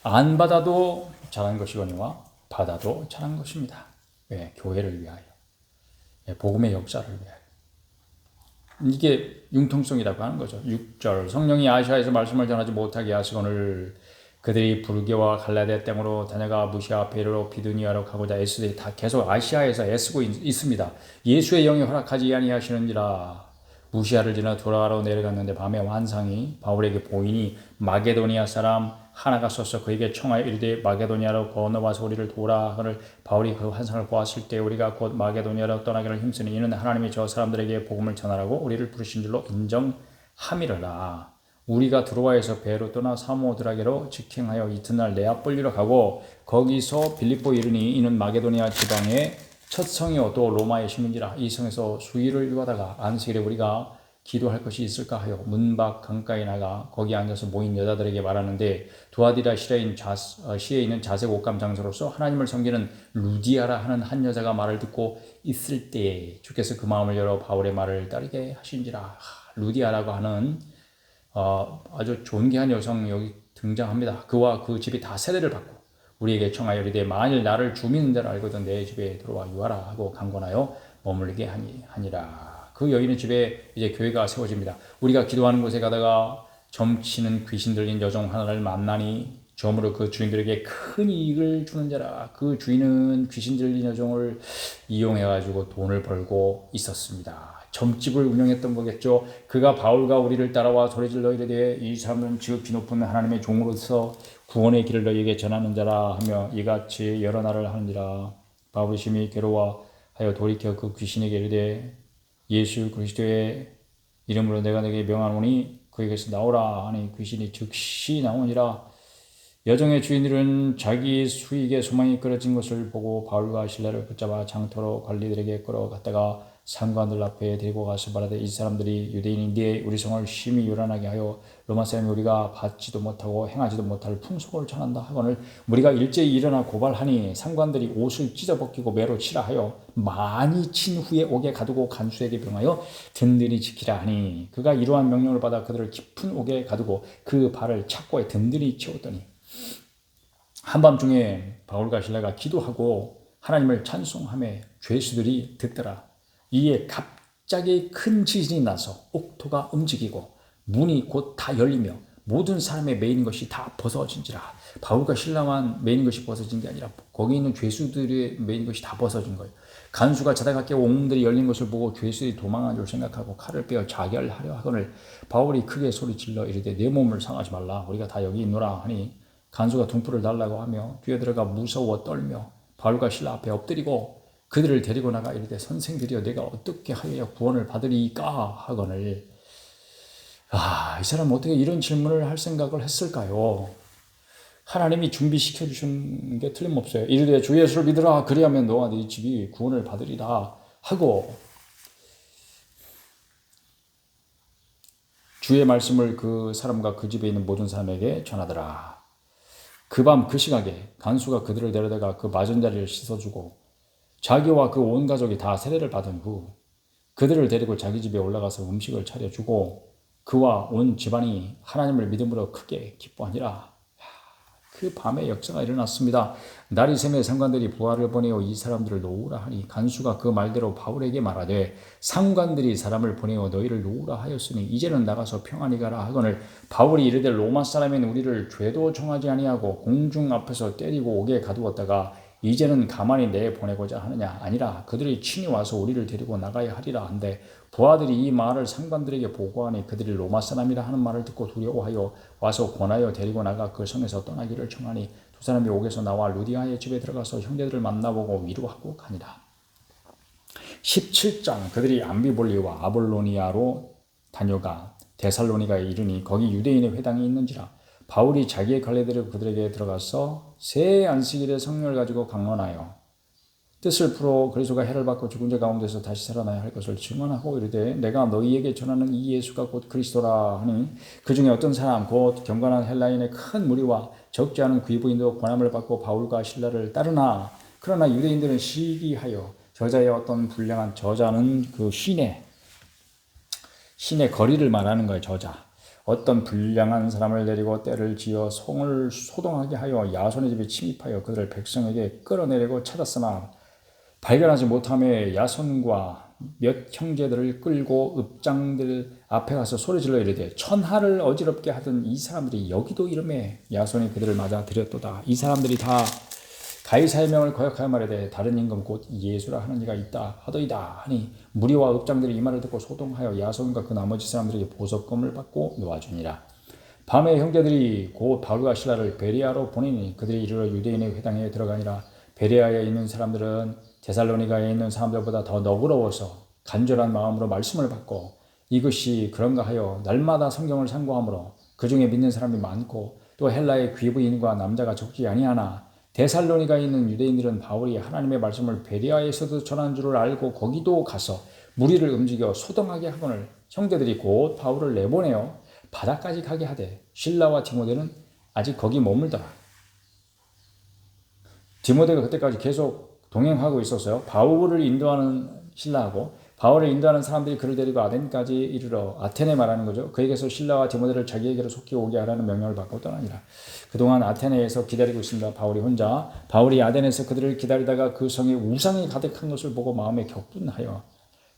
안 받아도 잘한 것이거니와 받아도 잘한 것입니다. 왜? 교회를 위하여. 복음의 역사를 위하여. 이게 융통성이라고 하는 거죠. 6절 성령이 아시아에서 말씀을 전하지 못하게 하시거늘 그들이 불교와 갈라디아 땅으로 다녀가 무시아 베르로 비두니아로 가고자 애쓰되 다 계속 아시아에서 애쓰고 있습니다. 예수의 영이 허락하지 아니하시는지라. 무시아를 지나 돌아가러 내려갔는데 밤에 환상이 바울에게 보이니 마게도니아 사람 하나가 서서 그에게 청하여 이르되 마게도니아로 건너와서 우리를 도우라 하거늘 바울이 그 환상을 보았을 때 우리가 곧 마게도니아로 떠나기를 힘쓰니 이는 하나님이 저 사람들에게 복음을 전하라고 우리를 부르신 줄로 인정함이러라. 우리가 드로아에서 배로 떠나 사모드라게로 직행하여 이튿날 네아폴리로 가고 거기서 빌립보 이르니 이는 마게도니아 지방의 첫 성이요 또 로마의 시민이라. 이 성에서 수일을 유하다가 안식일에 우리가 기도할 것이 있을까 하여 문 밖 강가에 나가 거기 앉아서 모인 여자들에게 말하는데 두아디라 시에 있는 자색 옷감 장소로서 하나님을 섬기는 루디아라 하는 한 여자가 말을 듣고 있을 때에 주께서 그 마음을 열어 바울의 말을 따르게 하신지라. 루디아라고 하는 아주 존귀한 여성 여기 등장합니다. 그와 그 집이 다 세례를 받고 우리에게 청하여 이르되 만일 나를 주 믿는 자를 알거든 내 집에 들어와 유하라 하고 강권하여 머물게 하니라. 그 여인의 집에 이제 교회가 세워집니다. 우리가 기도하는 곳에 가다가 점치는 귀신 들린 여종 하나를 만나니 점으로 그 주인들에게 큰 이익을 주는 자라. 그 주인은 귀신 들린 여종을 이용해가지고 돈을 벌고 있었습니다. 점집을 운영했던 거겠죠. 그가 바울과 우리를 따라와 소리질러 이르되 이 사람은 지극히 높은 하나님의 종으로서 구원의 길을 너희에게 전하는 자라 하며 이같이 여러 날을 하느니라. 바울이 심히 괴로워하여 돌이켜 그 귀신에게 이르되 예수 그리스도의 이름으로 내가 내게 명하노니 그에게서 나오라 하니 귀신이 즉시 나오니라. 여종의 주인들은 자기 수익의 소망이 끊어진 것을 보고 바울과 실라를 붙잡아 장터로 관리들에게 끌어갔다가 상관들 앞에 데리고 가서 말하되 이 사람들이 유대인인데 우리 성을 심히 요란하게 하여 로마 사람이 우리가 받지도 못하고 행하지도 못할 풍속을 전한다 하거늘 우리가 일제히 일어나 고발하니 상관들이 옷을 찢어벗기고 매로 치라 하여 많이 친 후에 옥에 가두고 간수에게 명하여 든든히 지키라 하니 그가 이러한 명령을 받아 그들을 깊은 옥에 가두고 그 발을 착고에 든든히 채웠더니 한밤중에 바울과 실라가 기도하고 하나님을 찬송하며 죄수들이 듣더라. 이에 갑자기 큰 지진이 나서 옥토가 움직이고 문이 곧 다 열리며 모든 사람의 매인 것이 다 벗어진지라. 바울과 실라만 매인 것이 벗어진 게 아니라 거기 있는 죄수들의 매인 것이 다 벗어진 거예요. 간수가 자다가 깨어 옥문들이 열린 것을 보고 죄수들이 도망한 줄 생각하고 칼을 빼어 자결하려 하거늘 바울이 크게 소리질러 이르되 내 몸을 상하지 말라 우리가 다 여기 있노라 하니 간수가 둔불을 달라고 하며 뛰어들어가 무서워 떨며 바울과 실라 앞에 엎드리고 그들을 데리고 나가 이르되 선생들이여 내가 어떻게 하여야 구원을 받으리까 하거늘. 이 사람은 어떻게 이런 질문을 할 생각을 했을까요? 하나님이 준비시켜 주신 게 틀림없어요. 이르되 주 예수를 믿으라 그리하면 너와 네 집이 구원을 받으리라 하고 주의 말씀을 그 사람과 그 집에 있는 모든 사람에게 전하더라. 그 밤 그 시각에 간수가 그들을 데려다가 그 맞은 자리를 씻어주고 자기와 그 온 가족이 다 세례를 받은 후 그들을 데리고 자기 집에 올라가서 음식을 차려주고 그와 온 집안이 하나님을 믿음으로 크게 기뻐하니라. 그 밤에 역사가 일어났습니다. 날이 새매 상관들이 부하를 보내어 이 사람들을 놓으라 하니 간수가 그 말대로 바울에게 말하되 상관들이 사람을 보내어 너희를 놓으라 하였으니 이제는 나가서 평안히 가라 하거늘 바울이 이르되 로마 사람인 우리를 죄도 정하지 아니하고 공중 앞에서 때리고 옥에 가두었다가 이제는 가만히 내보내고자 하느냐 아니라 그들이 친히 와서 우리를 데리고 나가야 하리라 한데 부하들이 이 말을 상관들에게 보고하니 그들이 로마 사람이라 하는 말을 듣고 두려워하여 와서 권하여 데리고 나가 그 성에서 떠나기를 청하니 두 사람이 옥에서 나와 루디아의 집에 들어가서 형제들을 만나보고 위로하고 가니라. 17장 그들이 암비볼리와 아볼로니아로 다녀가 데살로니가에 이르니 거기 유대인의 회당이 있는지라. 바울이 자기의 관례대로 그들에게 들어가서 새 안식일의 성령을 가지고 강론하여 뜻을 풀어 그리스도가 해를 받고 죽은 자 가운데서 다시 살아나야 할 것을 증언하고 이르되 내가 너희에게 전하는 이 예수가 곧 그리스도라 하니 그 중에 어떤 사람 곧 경건한 헬라인의 큰 무리와 적지 않은 귀부인도 권함을 받고 바울과 실라를 따르나 그러나 유대인들은 시기하여 저자의 어떤 불량한 저자는 그 신의 거리를 말하는 거예요. 저자 어떤 불량한 사람을 내리고 때를 지어 성을 소동하게 하여 야손의 집에 침입하여 그들을 백성에게 끌어내리고 찾았으나 발견하지 못함에 야손과 몇 형제들을 끌고 읍장들 앞에 가서 소리질러 이르되 천하를 어지럽게 하던 이 사람들이 여기도 이름에 야손이 그들을 맞아 들였도다. 이 사람들이 다 가이사의 명을 거역하여 말하되 다른 임금 곧 예수라 하는 이가 있다 하더이다 하니 무리와 읍장들이 이 말을 듣고 소동하여 야손과 그 나머지 사람들에게 보석금을 받고 놓아주니라. 밤에 형제들이 곧 바울과 실라를 베레아로 보내니 그들이 이르러 유대인의 회당에 들어가니라. 베레아에 있는 사람들은 데살로니가에 있는 사람들보다 더 너그러워서 간절한 마음으로 말씀을 받고 이것이 그런가 하여 날마다 성경을 상고하므로 그 중에 믿는 사람이 많고 또 헬라의 귀부인과 남자가 적지 아니하나 데살로니가에 있는 유대인들은 바울이 하나님의 말씀을 베레아에서도 전한 줄을 알고 거기도 가서 무리를 움직여 소동하게 하거늘 형제들이 곧 바울을 내보내어 바다까지 가게 하되 실라와 디모데는 아직 거기 머물더라. 디모데가 그때까지 계속 동행하고 있었어요. 바울을 인도하는 신라하고 바울을 인도하는 사람들이 그를 데리고 아덴까지 이르러 아테네 말하는 거죠. 그에게서 신라와 디모데를 자기에게로 속히 오게 하라는 명령을 받고 떠나니라. 그동안 아테네에서 기다리고 있습니다. 바울이 혼자. 바울이 아덴에서 그들을 기다리다가 그 성에 우상이 가득한 것을 보고 마음에 격분하여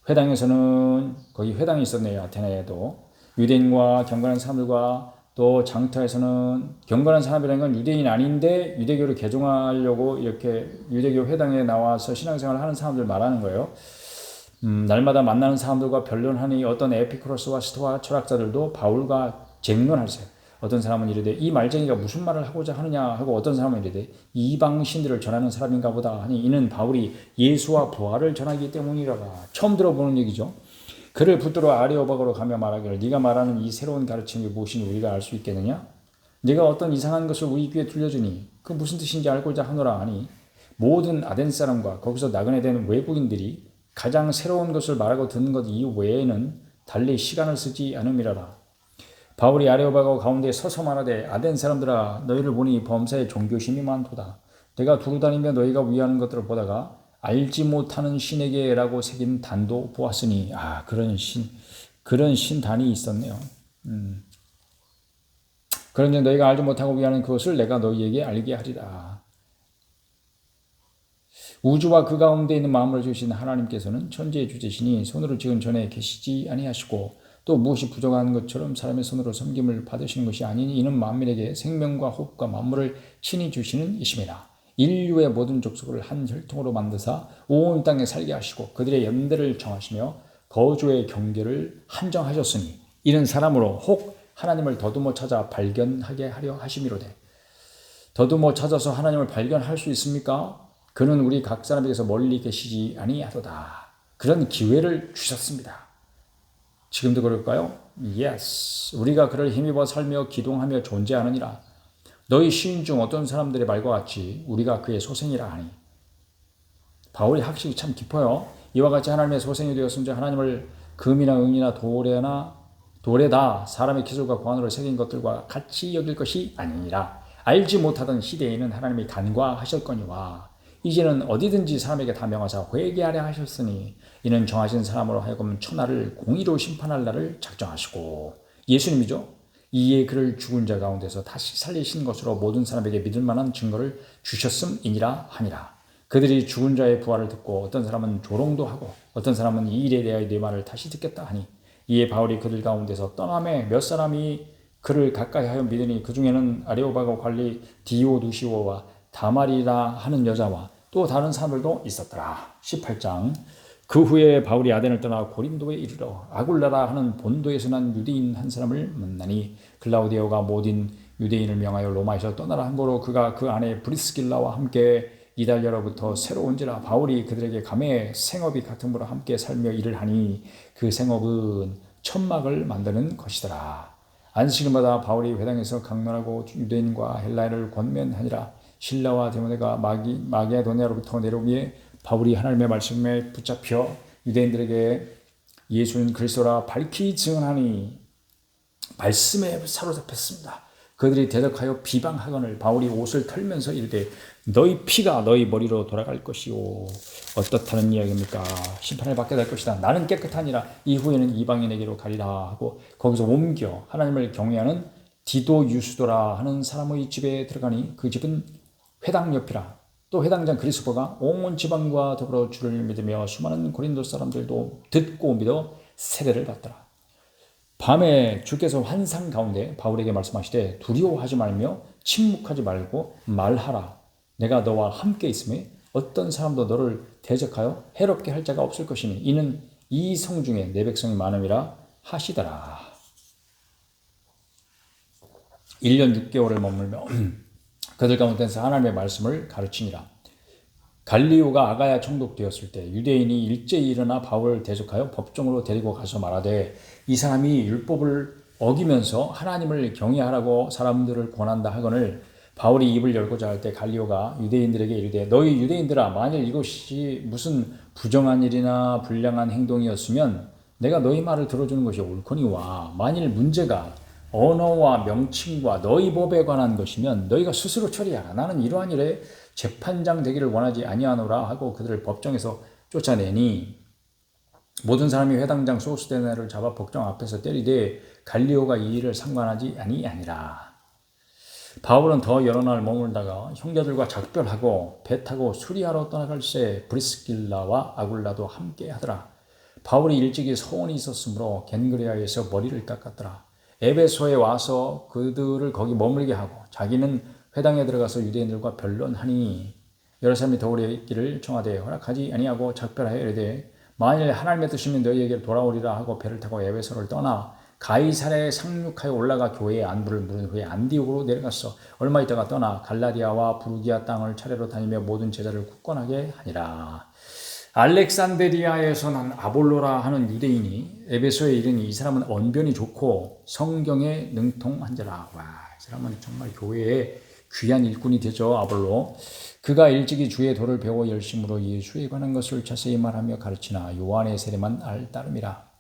회당에서는 거기 회당이 있었네요. 아테네에도 유대인과 경건한 사람들과 또 장터에서는 경건한 사람이라는 건 유대인 아닌데 유대교를 개종하려고 이렇게 유대교 회당에 나와서 신앙생활을 하는 사람들 말하는 거예요. 날마다 만나는 사람들과 변론하니 어떤 에피쿠로스와 스토아 철학자들도 바울과 쟁론하세요. 어떤 사람은 이르되 이 말쟁이가 무슨 말을 하고자 하느냐 하고 어떤 사람은 이르되 이방 신들을 전하는 사람인가 보다 하니 이는 바울이 예수와 부활을 전하기 때문이라가. 처음 들어보는 얘기죠. 그를 붙들어 아레오박으로 가며 말하기를 네가 말하는 이 새로운 가르침이 무엇인지 우리가 알 수 있겠느냐? 네가 어떤 이상한 것을 우리 귀에 들려주니 그 무슨 뜻인지 알고자 하노라 하니 모든 아덴 사람과 거기서 나그네 된 외국인들이 가장 새로운 것을 말하고 듣는 것 이외에는 달리 시간을 쓰지 않음이라라. 바울이 아레오바고 가운데 서서 말하되 아덴 사람들아 너희를 보니 범사에 종교심이 많도다. 내가 두루 다니며 너희가 위하는 것들을 보다가 알지 못하는 신에게라고 새긴 단도 보았으니 그런 신단이 있었네요. 그런데 너희가 알지 못하고 위하는 그것을 내가 너희에게 알게 하리라. 우주와 그 가운데 있는 마음을 주신 하나님께서는 천지의 주제시니 손으로 지은 전에 계시지 아니하시고 또 무엇이 부족한 것처럼 사람의 손으로 섬김을 받으시는 것이 아니니 이는 만민에게 생명과 호흡과 만물을 친히 주시는 이심이라. 인류의 모든 족속을 한 혈통으로 만드사 온 땅에 살게 하시고 그들의 연대를 정하시며 거주의 경계를 한정하셨으니 이는 사람으로 혹 하나님을 더듬어 찾아 발견하게 하려 하심이로되. 더듬어 찾아서 하나님을 발견할 수 있습니까? 그는 우리 각 사람에게서 멀리 계시지 아니하도다. 그런 기회를 주셨습니다. 지금도 그럴까요? Yes. 우리가 그를 힘입어 살며 기동하며 존재하느니라. 너희 시인 중 어떤 사람들의 말과 같이 우리가 그의 소생이라 하니. 바울의 학식이 참 깊어요. 이와 같이 하나님의 소생이 되었은즉 하나님을 금이나 은이나 돌에다 사람의 기술과 고안으로 새긴 것들과 같이 여길 것이 아니니라. 알지 못하던 시대에는 하나님이 간과하셨거니와 이제는 어디든지 사람에게 다 명하사 회개하려 하셨으니 이는 정하신 사람으로 하여금 천하를 공의로 심판할 날을 작정하시고. 예수님이죠. 이에 그를 죽은 자 가운데서 다시 살리신 것으로 모든 사람에게 믿을 만한 증거를 주셨음이니라 하니라. 그들이 죽은 자의 부활을 듣고 어떤 사람은 조롱도 하고 어떤 사람은 이 일에 대하여 네 말을 다시 듣겠다 하니 이에 바울이 그들 가운데서 떠남에 몇 사람이 그를 가까이 하여 믿으니 그 중에는 아레오바고 관리 디오누시오와 다말이라 하는 여자와 또 다른 사람들도 있었더라. 18장. 그 후에 바울이 아덴을 떠나 고린도에 이르러 아굴라라 하는 본도에서 난 유대인 한 사람을 만나니 글라우디오가 모든 유대인을 명하여 로마에서 떠나라 한 거로 그가 그 안에 브리스길라와 함께 이달리아로부터 새로 온지라. 바울이 그들에게 감에 생업이 같음으로 함께 살며 일을 하니 그 생업은 천막을 만드는 것이더라. 안식일마다 바울이 회당에서 강론하고 유대인과 헬라인을 권면하니라. 실라와 디모데가 마게도냐로부터 내려오기에 바울이 하나님의 말씀에 붙잡혀 유대인들에게 예수는 그리스도라 밝히 증언하니 말씀에 사로잡혔습니다. 그들이 대적하여 비방하거늘 바울이 옷을 털면서 이르되 너희 피가 너희 머리로 돌아갈 것이요 어떻다는 이야기입니까? 심판을 받게 될 것이다. 나는 깨끗하니라. 이후에는 이방인에게로 가리라 하고 거기서 옮겨 하나님을 경외하는 디도 유스도라 하는 사람의 집에 들어가니 그 집은 회당 옆이라. 또 회당장 그리스도가 온 지방과 더불어 주를 믿으며 수많은 고린도 사람들도 듣고 믿어 세례를 받더라. 밤에 주께서 환상 가운데 바울에게 말씀하시되 두려워하지 말며 침묵하지 말고 말하라. 내가 너와 함께 있음에 어떤 사람도 너를 대적하여 해롭게 할 자가 없을 것이니 이는 이 성 중에 내 백성이 많음이라 하시더라. 1년 6개월을 머물며 그들 가운데서 하나님의 말씀을 가르치니라. 갈리오가 아가야 총독되었을 때 유대인이 일제히 일어나 바울을 대적하여 법정으로 데리고 가서 말하되 이 사람이 율법을 어기면서 하나님을 경외하라고 사람들을 권한다 하거늘 바울이 입을 열고자 할 때 갈리오가 유대인들에게 이르되 너희 유대인들아 만일 이것이 무슨 부정한 일이나 불량한 행동이었으면 내가 너희 말을 들어주는 것이 옳거니와 만일 문제가 언어와 명칭과 너희 법에 관한 것이면 너희가 스스로 처리하라. 나는 이러한 일에 재판장 되기를 원하지 아니하노라 하고 그들을 법정에서 쫓아내니 모든 사람이 회당장 소스데네를 잡아 법정 앞에서 때리되 갈리오가 이 일을 상관하지 아니하니라. 바울은 더 여러 날 머물다가 형제들과 작별하고 배 타고 수리하러 떠나갈 새 브리스길라와 아굴라도 함께 하더라. 바울이 일찍이 소원이 있었으므로 겐그레아에서 머리를 깎았더라. 에베소에 와서 그들을 거기 머물게 하고 자기는 회당에 들어가서 유대인들과 변론하니 여러 사람이 더오래 있기를 청하되 허락하지 아니하고 작별하여 이르되 만일 하나님의 뜻이면 너희에게 돌아오리라 하고 배를 타고 에베소를 떠나 가이사랴에 상륙하여 올라가 교회의 안부를 물은 후에 안디옥으로 내려갔어. 얼마 있다가 떠나 갈라디아와 부르기아 땅을 차례로 다니며 모든 제자를 굳건하게 하니라. 알렉산드리아에서 난 아볼로라 하는 유대인이 에베소에 이르니 이 사람은 언변이 좋고 성경에 능통한 자라. 와, 이 사람은 정말 교회에 귀한 일꾼이 되죠. 아볼로. 그가 일찍이 주의 도를 배워 열심으로 예수에 관한 것을 자세히 말하며 가르치나 요한의 세례만 알 따름이라.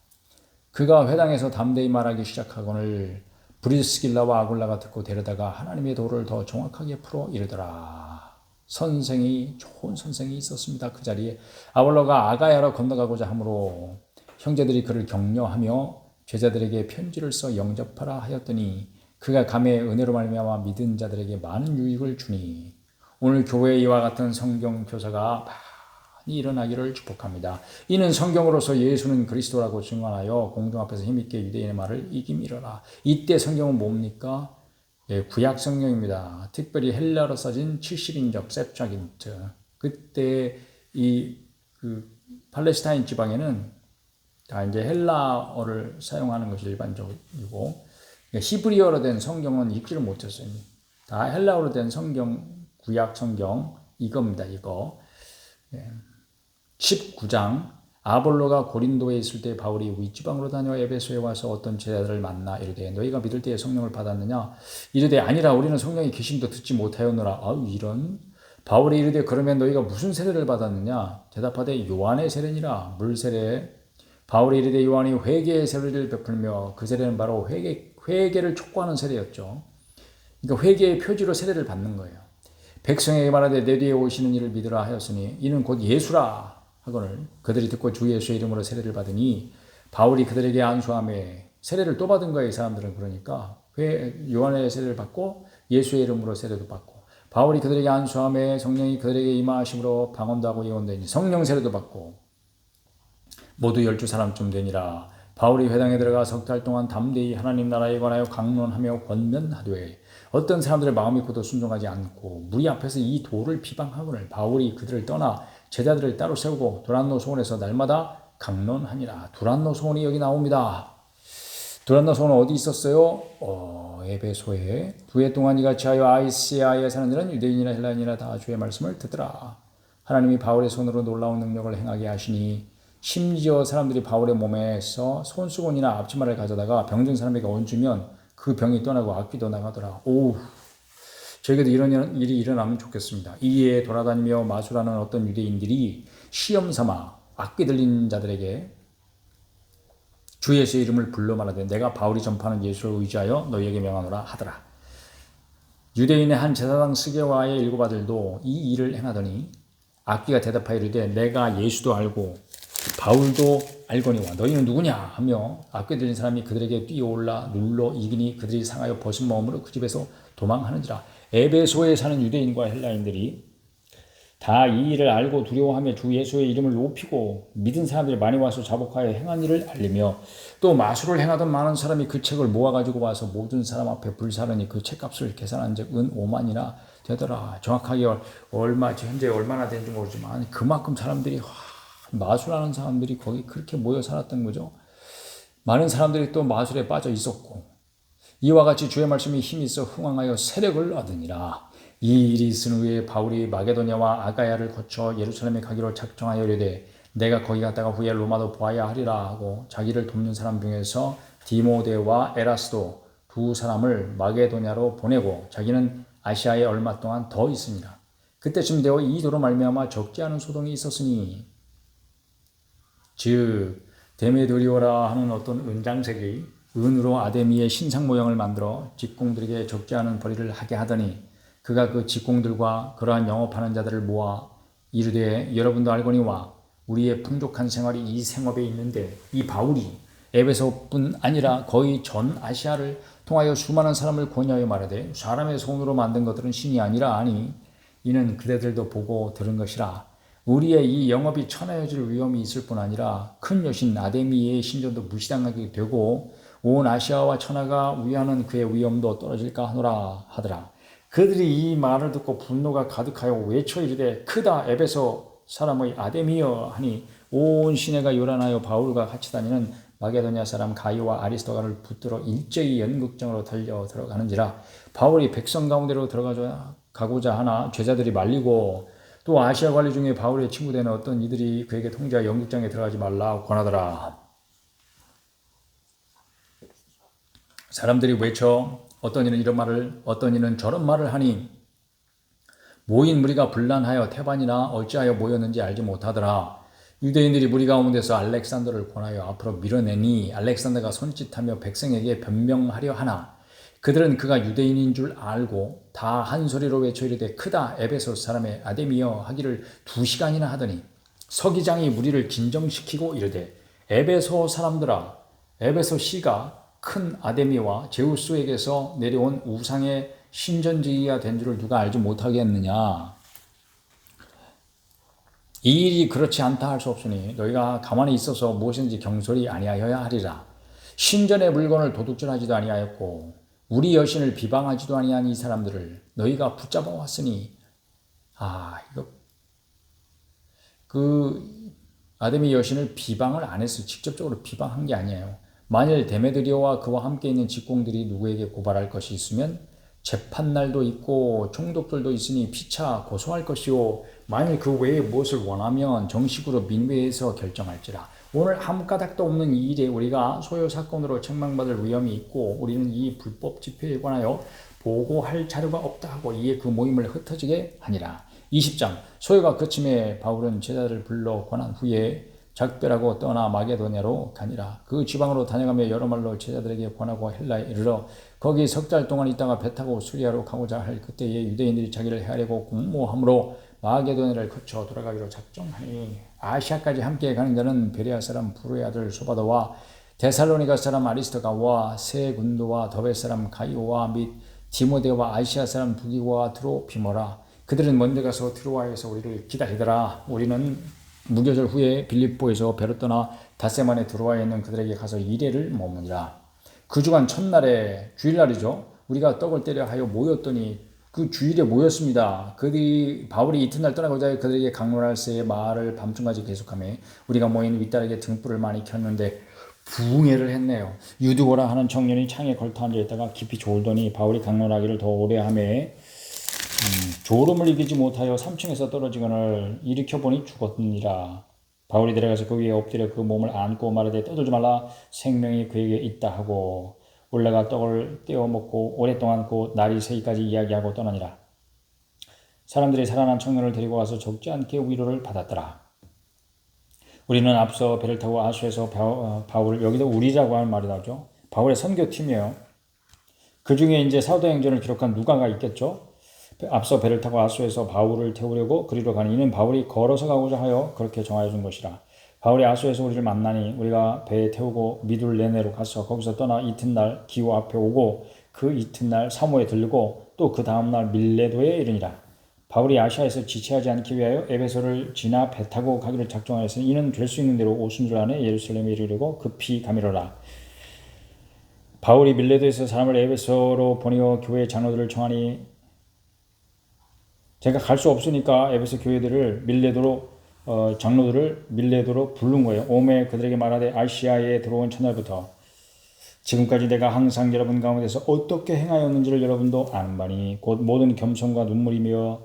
그가 회당에서 담대히 말하기 시작하거늘 브리스길라와 아굴라가 듣고 데려다가 하나님의 도를 더 정확하게 풀어 이르더라. 좋은 선생이 있었습니다. 그 자리에 아볼로가 아가야로 건너가고자 하므로 형제들이 그를 격려하며 제자들에게 편지를 써 영접하라 하였더니 그가 감의 은혜로 말미암아 믿은 자들에게 많은 유익을 주니 오늘 교회에 이와 같은 성경 교사가 많이 일어나기를 축복합니다. 이는 성경으로서 예수는 그리스도라고 증언하여 공동 앞에서 힘있게 유대인의 말을 이김이러라. 이때 성경은 뭡니까? 예, 구약 성경입니다. 특별히 헬라어로 써진 70인적 셉차긴트. 그때 팔레스타인 지방에는 다 이제 헬라어를 사용하는 것이 일반적이고 히브리어로 된 성경은 읽지를 못했어요. 다 헬라어로 된 성경, 구약 성경 이겁니다. 이거. 19장 아볼로가 고린도에 있을 때 바울이 윗지방으로 다녀 에베소에 와서 어떤 제자들을 만나 이르되 너희가 믿을 때에 성령을 받았느냐? 이르되 아니라 우리는 성령의 계심도 듣지 못하였노라. 이런 바울이 이르되 그러면 너희가 무슨 세례를 받았느냐? 대답하되 요한의 세례니라. 물세례. 바울이 이르되 요한이 회개의 세례를 베풀며 그 세례는 바로 회개를 촉구하는 세례였죠. 그러니까 회개의 표지로 세례를 받는 거예요. 백성에게 말하되 내 뒤에 오시는 이를 믿으라 하였으니 이는 곧 예수라 하거늘 그들이 듣고 주 예수의 이름으로 세례를 받으니 바울이 그들에게 안수함에 세례를 또 받은 거예요. 이 사람들은. 그러니까 요한의 세례를 받고 예수의 이름으로 세례도 받고 바울이 그들에게 안수함에 성령이 그들에게 임하심으로 방언도 하고 예언되니 성령 세례도 받고 모두 12사람쯤 되니라. 바울이 회당에 들어가 석 달 동안 담대히 하나님 나라에 관하여 강론하며 권면하되 어떤 사람들의 마음이 고도 순종하지 않고 무리 앞에서 이 도를 비방하거늘 바울이 그들을 떠나 제자들을 따로 세우고 두란노 소원에서 날마다 강론하니라. 두란노 소원이 여기 나옵니다. 두란노 소원은 어디 있었어요? 에베소에. 2해 동안 이같이 하여 아시아에 사는 자는 유대인이나 헬라인이나 다 주의 말씀을 듣더라. 하나님이 바울의 손으로 놀라운 능력을 행하게 하시니 심지어 사람들이 바울의 몸에서 손수건이나 앞치마를 가져다가 병든 사람에게 얹으면 그 병이 떠나고 악귀도 나가더라. 저에게도 이런 일이 일어나면 좋겠습니다. 이에 돌아다니며 마술하는 어떤 유대인들이 시험 삼아 악귀 들린 자들에게 주 예수의 이름을 불러 말하되 내가 바울이 전파하는 예수를 의지하여 너희에게 명하노라 하더라. 유대인의 한 제사장 스게와의 일곱 아들도 이 일을 행하더니 악기가 대답하여 이르되 내가 예수도 알고 바울도 알거니와 너희는 누구냐 하며 악기 들린 사람이 그들에게 뛰어올라 눌러 이기니 그들이 상하여 벗은 마음으로 그 집에서 도망하는지라. 에베소에 사는 유대인과 헬라인들이 다 이 일을 알고 두려워하며 주 예수의 이름을 높이고 믿은 사람들이 많이 와서 자복하여 행한 일을 알리며 또 마술을 행하던 많은 사람이 그 책을 모아가지고 와서 모든 사람 앞에 불사르니 그 책값을 계산한 즉 은 5만이나 되더라. 정확하게 현재 얼마나 되는지 모르지만 그만큼 사람들이 마술하는 사람들이 거기 그렇게 모여 살았던 거죠. 많은 사람들이 또 마술에 빠져 있었고 이와 같이 주의 말씀이 힘이 있어 흥황하여 세력을 얻으니라. 이 일이 있은 후에 바울이 마게도냐와 아가야를 거쳐 예루살렘에 가기로 작정하여 이르되 내가 거기 갔다가 후에 로마도 보아야 하리라 하고 자기를 돕는 사람 중에서 디모데와 에라스도 두 사람을 마게도냐로 보내고 자기는 아시아에 얼마 동안 더 있습니다. 그때쯤 되어 이 도로 말미암아 적지 않은 소동이 있었으니 즉 데메드리오라 하는 어떤 은장색이 은으로 아데미의 신상 모양을 만들어 직공들에게 적지 않은 벌이를 하게 하더니 그가 그 직공들과 그러한 영업하는 자들을 모아 이르되 여러분도 알거니와 우리의 풍족한 생활이 이 생업에 있는데 이 바울이 에베소뿐 아니라 거의 전 아시아를 통하여 수많은 사람을 권유하여 말하되 사람의 손으로 만든 것들은 신이 아니라 아니 이는 그대들도 보고 들은 것이라. 우리의 이 영업이 천하여질 위험이 있을 뿐 아니라 큰 여신 아데미의 신전도 무시당하게 되고 온 아시아와 천하가 위하는 그의 위엄도 떨어질까 하노라 하더라. 그들이 이 말을 듣고 분노가 가득하여 외쳐 이르되 크다 에베소 사람의 아데미여 하니 온 시내가 요란하여 바울과 같이 다니는 마게도냐 사람 가이와 아리스토가를 붙들어 일제히 연극장으로 달려 들어가는지라. 바울이 백성 가운데로 들어가고자 하나 제자들이 말리고 또 아시아 관리 중에 바울의 친구 되는 어떤 이들이 그에게 통제하여 연극장에 들어가지 말라 권하더라. 사람들이 외쳐 어떤 이는 이런 말을 어떤 이는 저런 말을 하니 모인 무리가 분란하여 태반이나 어찌하여 모였는지 알지 못하더라. 유대인들이 무리 가운데서 알렉산더를 권하여 앞으로 밀어내니 알렉산더가 손짓하며 백성에게 변명하려 하나 그들은 그가 유대인인 줄 알고 다 한 소리로 외쳐 이르되 크다 에베소 사람의 아데미여 하기를 2시간이나 하더니 서기장이 무리를 진정시키고 이르되 에베소 사람들아 에베소 시가 큰 아데미와 제우스에게서 내려온 우상의 신전지기가 된 줄을 누가 알지 못하겠느냐. 이 일이 그렇지 않다 할 수 없으니 너희가 가만히 있어서 무엇인지 경솔히 아니하여야 하리라. 신전의 물건을 도둑질하지도 아니하였고 우리 여신을 비방하지도 아니한 이 사람들을 너희가 붙잡아 왔으니 그 아데미 여신을 비방을 안 했어요. 직접적으로 비방한 게 아니에요. 만일 데메드리오와 그와 함께 있는 직공들이 누구에게 고발할 것이 있으면 재판날도 있고 총독들도 있으니 피차 고소할 것이요 만일 그 외에 무엇을 원하면 정식으로 민회에서 결정할지라. 오늘 아무 까닭도 없는 이 일에 우리가 소요 사건으로 책망받을 위험이 있고 우리는 이 불법 집회에 관하여 보고할 자료가 없다 하고 이에 그 모임을 흩어지게 하니라. 20장 소요가 그침에 바울은 제자들을 불러 권한 후에 작별하고 떠나 마게도냐로 가니라. 그 지방으로 다녀가며 여러 말로 제자들에게 권하고 헬라에 이르러 거기 석 달 동안 있다가 배 타고 수리아로 가고자 할 그때에 유대인들이 자기를 헤아리고 공모함으로 마게도냐를 거쳐 돌아가기로 작정하니 아시아까지 함께 가는 자는 베레아 사람 부르의 아들 소바도와 데살로니가 사람 아리스토가와 세군도와 더베 사람 가이오와 및 디모데와 아시아 사람 두기고와 트로피모라. 그들은 먼저 가서 트로아에서 우리를 기다리더라. 우리는 무교절 후에 빌립보에서 배로 떠나 닷새만에 들어와 있는 그들에게 가서 이래를 머무니라. 그 주간 첫날에 주일날이죠. 우리가 떡을 때려 하여 모였더니 그 주일에 모였습니다. 그들이 바울이 이튿날 떠나고자 해 그들에게 강론할 새에 말을 밤중까지 계속하며 우리가 모인 윗다락에 등불을 많이 켰는데 부흥회를 했네요. 유두고라 하는 청년이 창에 걸터 앉아있다가 깊이 졸더니 바울이 강론하기를 더 오래 하며 졸음을 이기지 못하여 3층에서 떨어지거늘 일으켜보니 죽었느니라. 바울이 내려가서 그 위에 엎드려 그 몸을 안고 말하되 떠들지 말라 생명이 그에게 있다 하고 올라가 떡을 떼어 먹고 오랫동안 곧 날이 새기까지 이야기하고 떠나니라. 사람들이 살아난 청년을 데리고 와서 적지 않게 위로를 받았더라. 우리는 앞서 배를 타고 아수에서 바울을 여기도 우리라고 하는 말이 나오죠. 바울의 선교팀이에요. 그 중에 이제 사도행전을 기록한 누가가 있겠죠. 앞서 배를 타고 아소에서 바울을 태우려고 그리로 가니 이는 바울이 걸어서 가고자 하여 그렇게 정하여 준 것이라. 바울이 아소에서 우리를 만나니 우리가 배에 태우고 미둘레네로 가서 거기서 떠나 이튿날 기호 앞에 오고 그 이튿날 사모에 들르고 또 그 다음날 밀레도에 이르니라. 바울이 아시아에서 지체하지 않기 위하여 에베소를 지나 배 타고 가기를 작정하였으니 이는 될 수 있는 대로 오순절 안에 예루살렘에 이르려고 급히 가미로라. 바울이 밀레도에서 사람을 에베소로 보내어 교회 장로들을 청하니 제가 갈 수 없으니까 에베소 교회들을 장로들을 밀레도로 부른 거예요. 오매 그들에게 말하되 아시아에 들어온 첫날부터 지금까지 내가 항상 여러분 가운데서 어떻게 행하였는지를 여러분도 아는 바니 곧 모든 겸손과 눈물이며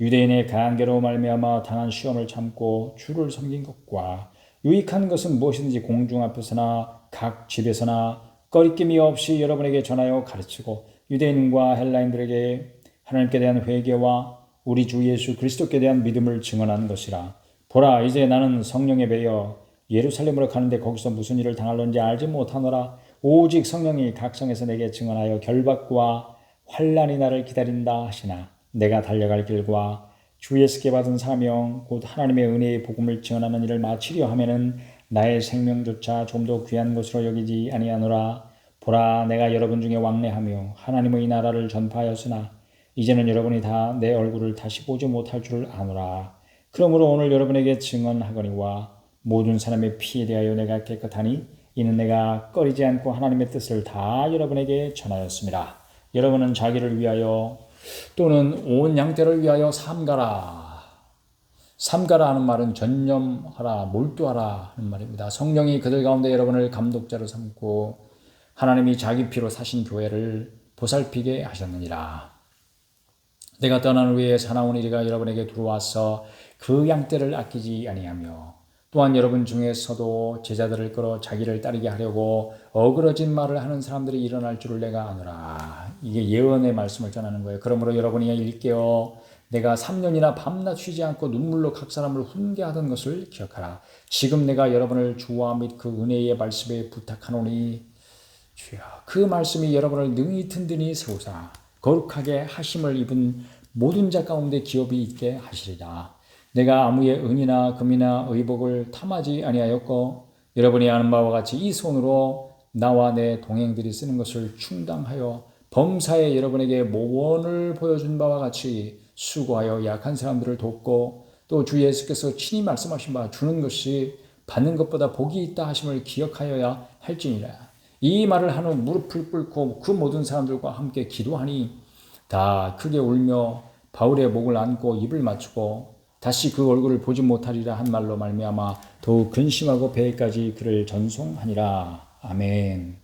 유대인의 간계로 말미암아 당한 시험을 참고 주를 섬긴 것과 유익한 것은 무엇이든지 공중 앞에서나 각 집에서나 꺼리낌이 없이 여러분에게 전하여 가르치고 유대인과 헬라인들에게 하나님께 대한 회개와 우리 주 예수 그리스도께 대한 믿음을 증언한 것이라. 보라 이제 나는 성령에 배여 예루살렘으로 가는데 거기서 무슨 일을 당할런지 알지 못하노라. 오직 성령이 각성에서 내게 증언하여 결박과 환난이 나를 기다린다 하시나 내가 달려갈 길과 주 예수께 받은 사명 곧 하나님의 은혜의 복음을 증언하는 일을 마치려 하면은 나의 생명조차 좀 더 귀한 것으로 여기지 아니하노라. 보라 내가 여러분 중에 왕래하며 하나님의 나라를 전파하였으나 이제는 여러분이 다 내 얼굴을 다시 보지 못할 줄 아노라. 그러므로 오늘 여러분에게 증언하거니와 모든 사람의 피에 대하여 내가 깨끗하니 이는 내가 꺼리지 않고 하나님의 뜻을 다 여러분에게 전하였습니다. 여러분은 자기를 위하여 또는 온 양떼를 위하여 삼가라. 삼가라 하는 말은 전념하라, 몰두하라 하는 말입니다. 성령이 그들 가운데 여러분을 감독자로 삼고 하나님이 자기 피로 사신 교회를 보살피게 하셨느니라. 내가 떠난 후에 사나운 이리가 여러분에게 들어와서 그 양떼를 아끼지 아니하며 또한 여러분 중에서도 제자들을 끌어 자기를 따르게 하려고 어그러진 말을 하는 사람들이 일어날 줄을 내가 아노라. 이게 예언의 말씀을 전하는 거예요. 그러므로 여러분이 일깨어 내가 3년이나 밤낮 쉬지 않고 눈물로 각 사람을 훈계하던 것을 기억하라. 지금 내가 여러분을 주와 및 그 은혜의 말씀에 부탁하노니 주여 그 말씀이 여러분을 능히 든든히 세우사 거룩하게 하심을 입은 모든 자 가운데 기업이 있게 하시리라. 내가 아무의 은이나 금이나 의복을 탐하지 아니하였고 여러분이 아는 바와 같이 이 손으로 나와 내 동행들이 쓰는 것을 충당하여 범사에 여러분에게 모원을 보여준 바와 같이 수고하여 약한 사람들을 돕고 또 주 예수께서 친히 말씀하신 바 주는 것이 받는 것보다 복이 있다 하심을 기억하여야 할지니라. 이 말을 한 후 무릎을 꿇고 그 모든 사람들과 함께 기도하니 다 크게 울며 바울의 목을 안고 입을 맞추고 다시 그 얼굴을 보지 못하리라 한 말로 말미암아 더욱 근심하고 배에까지 그를 전송하니라. 아멘.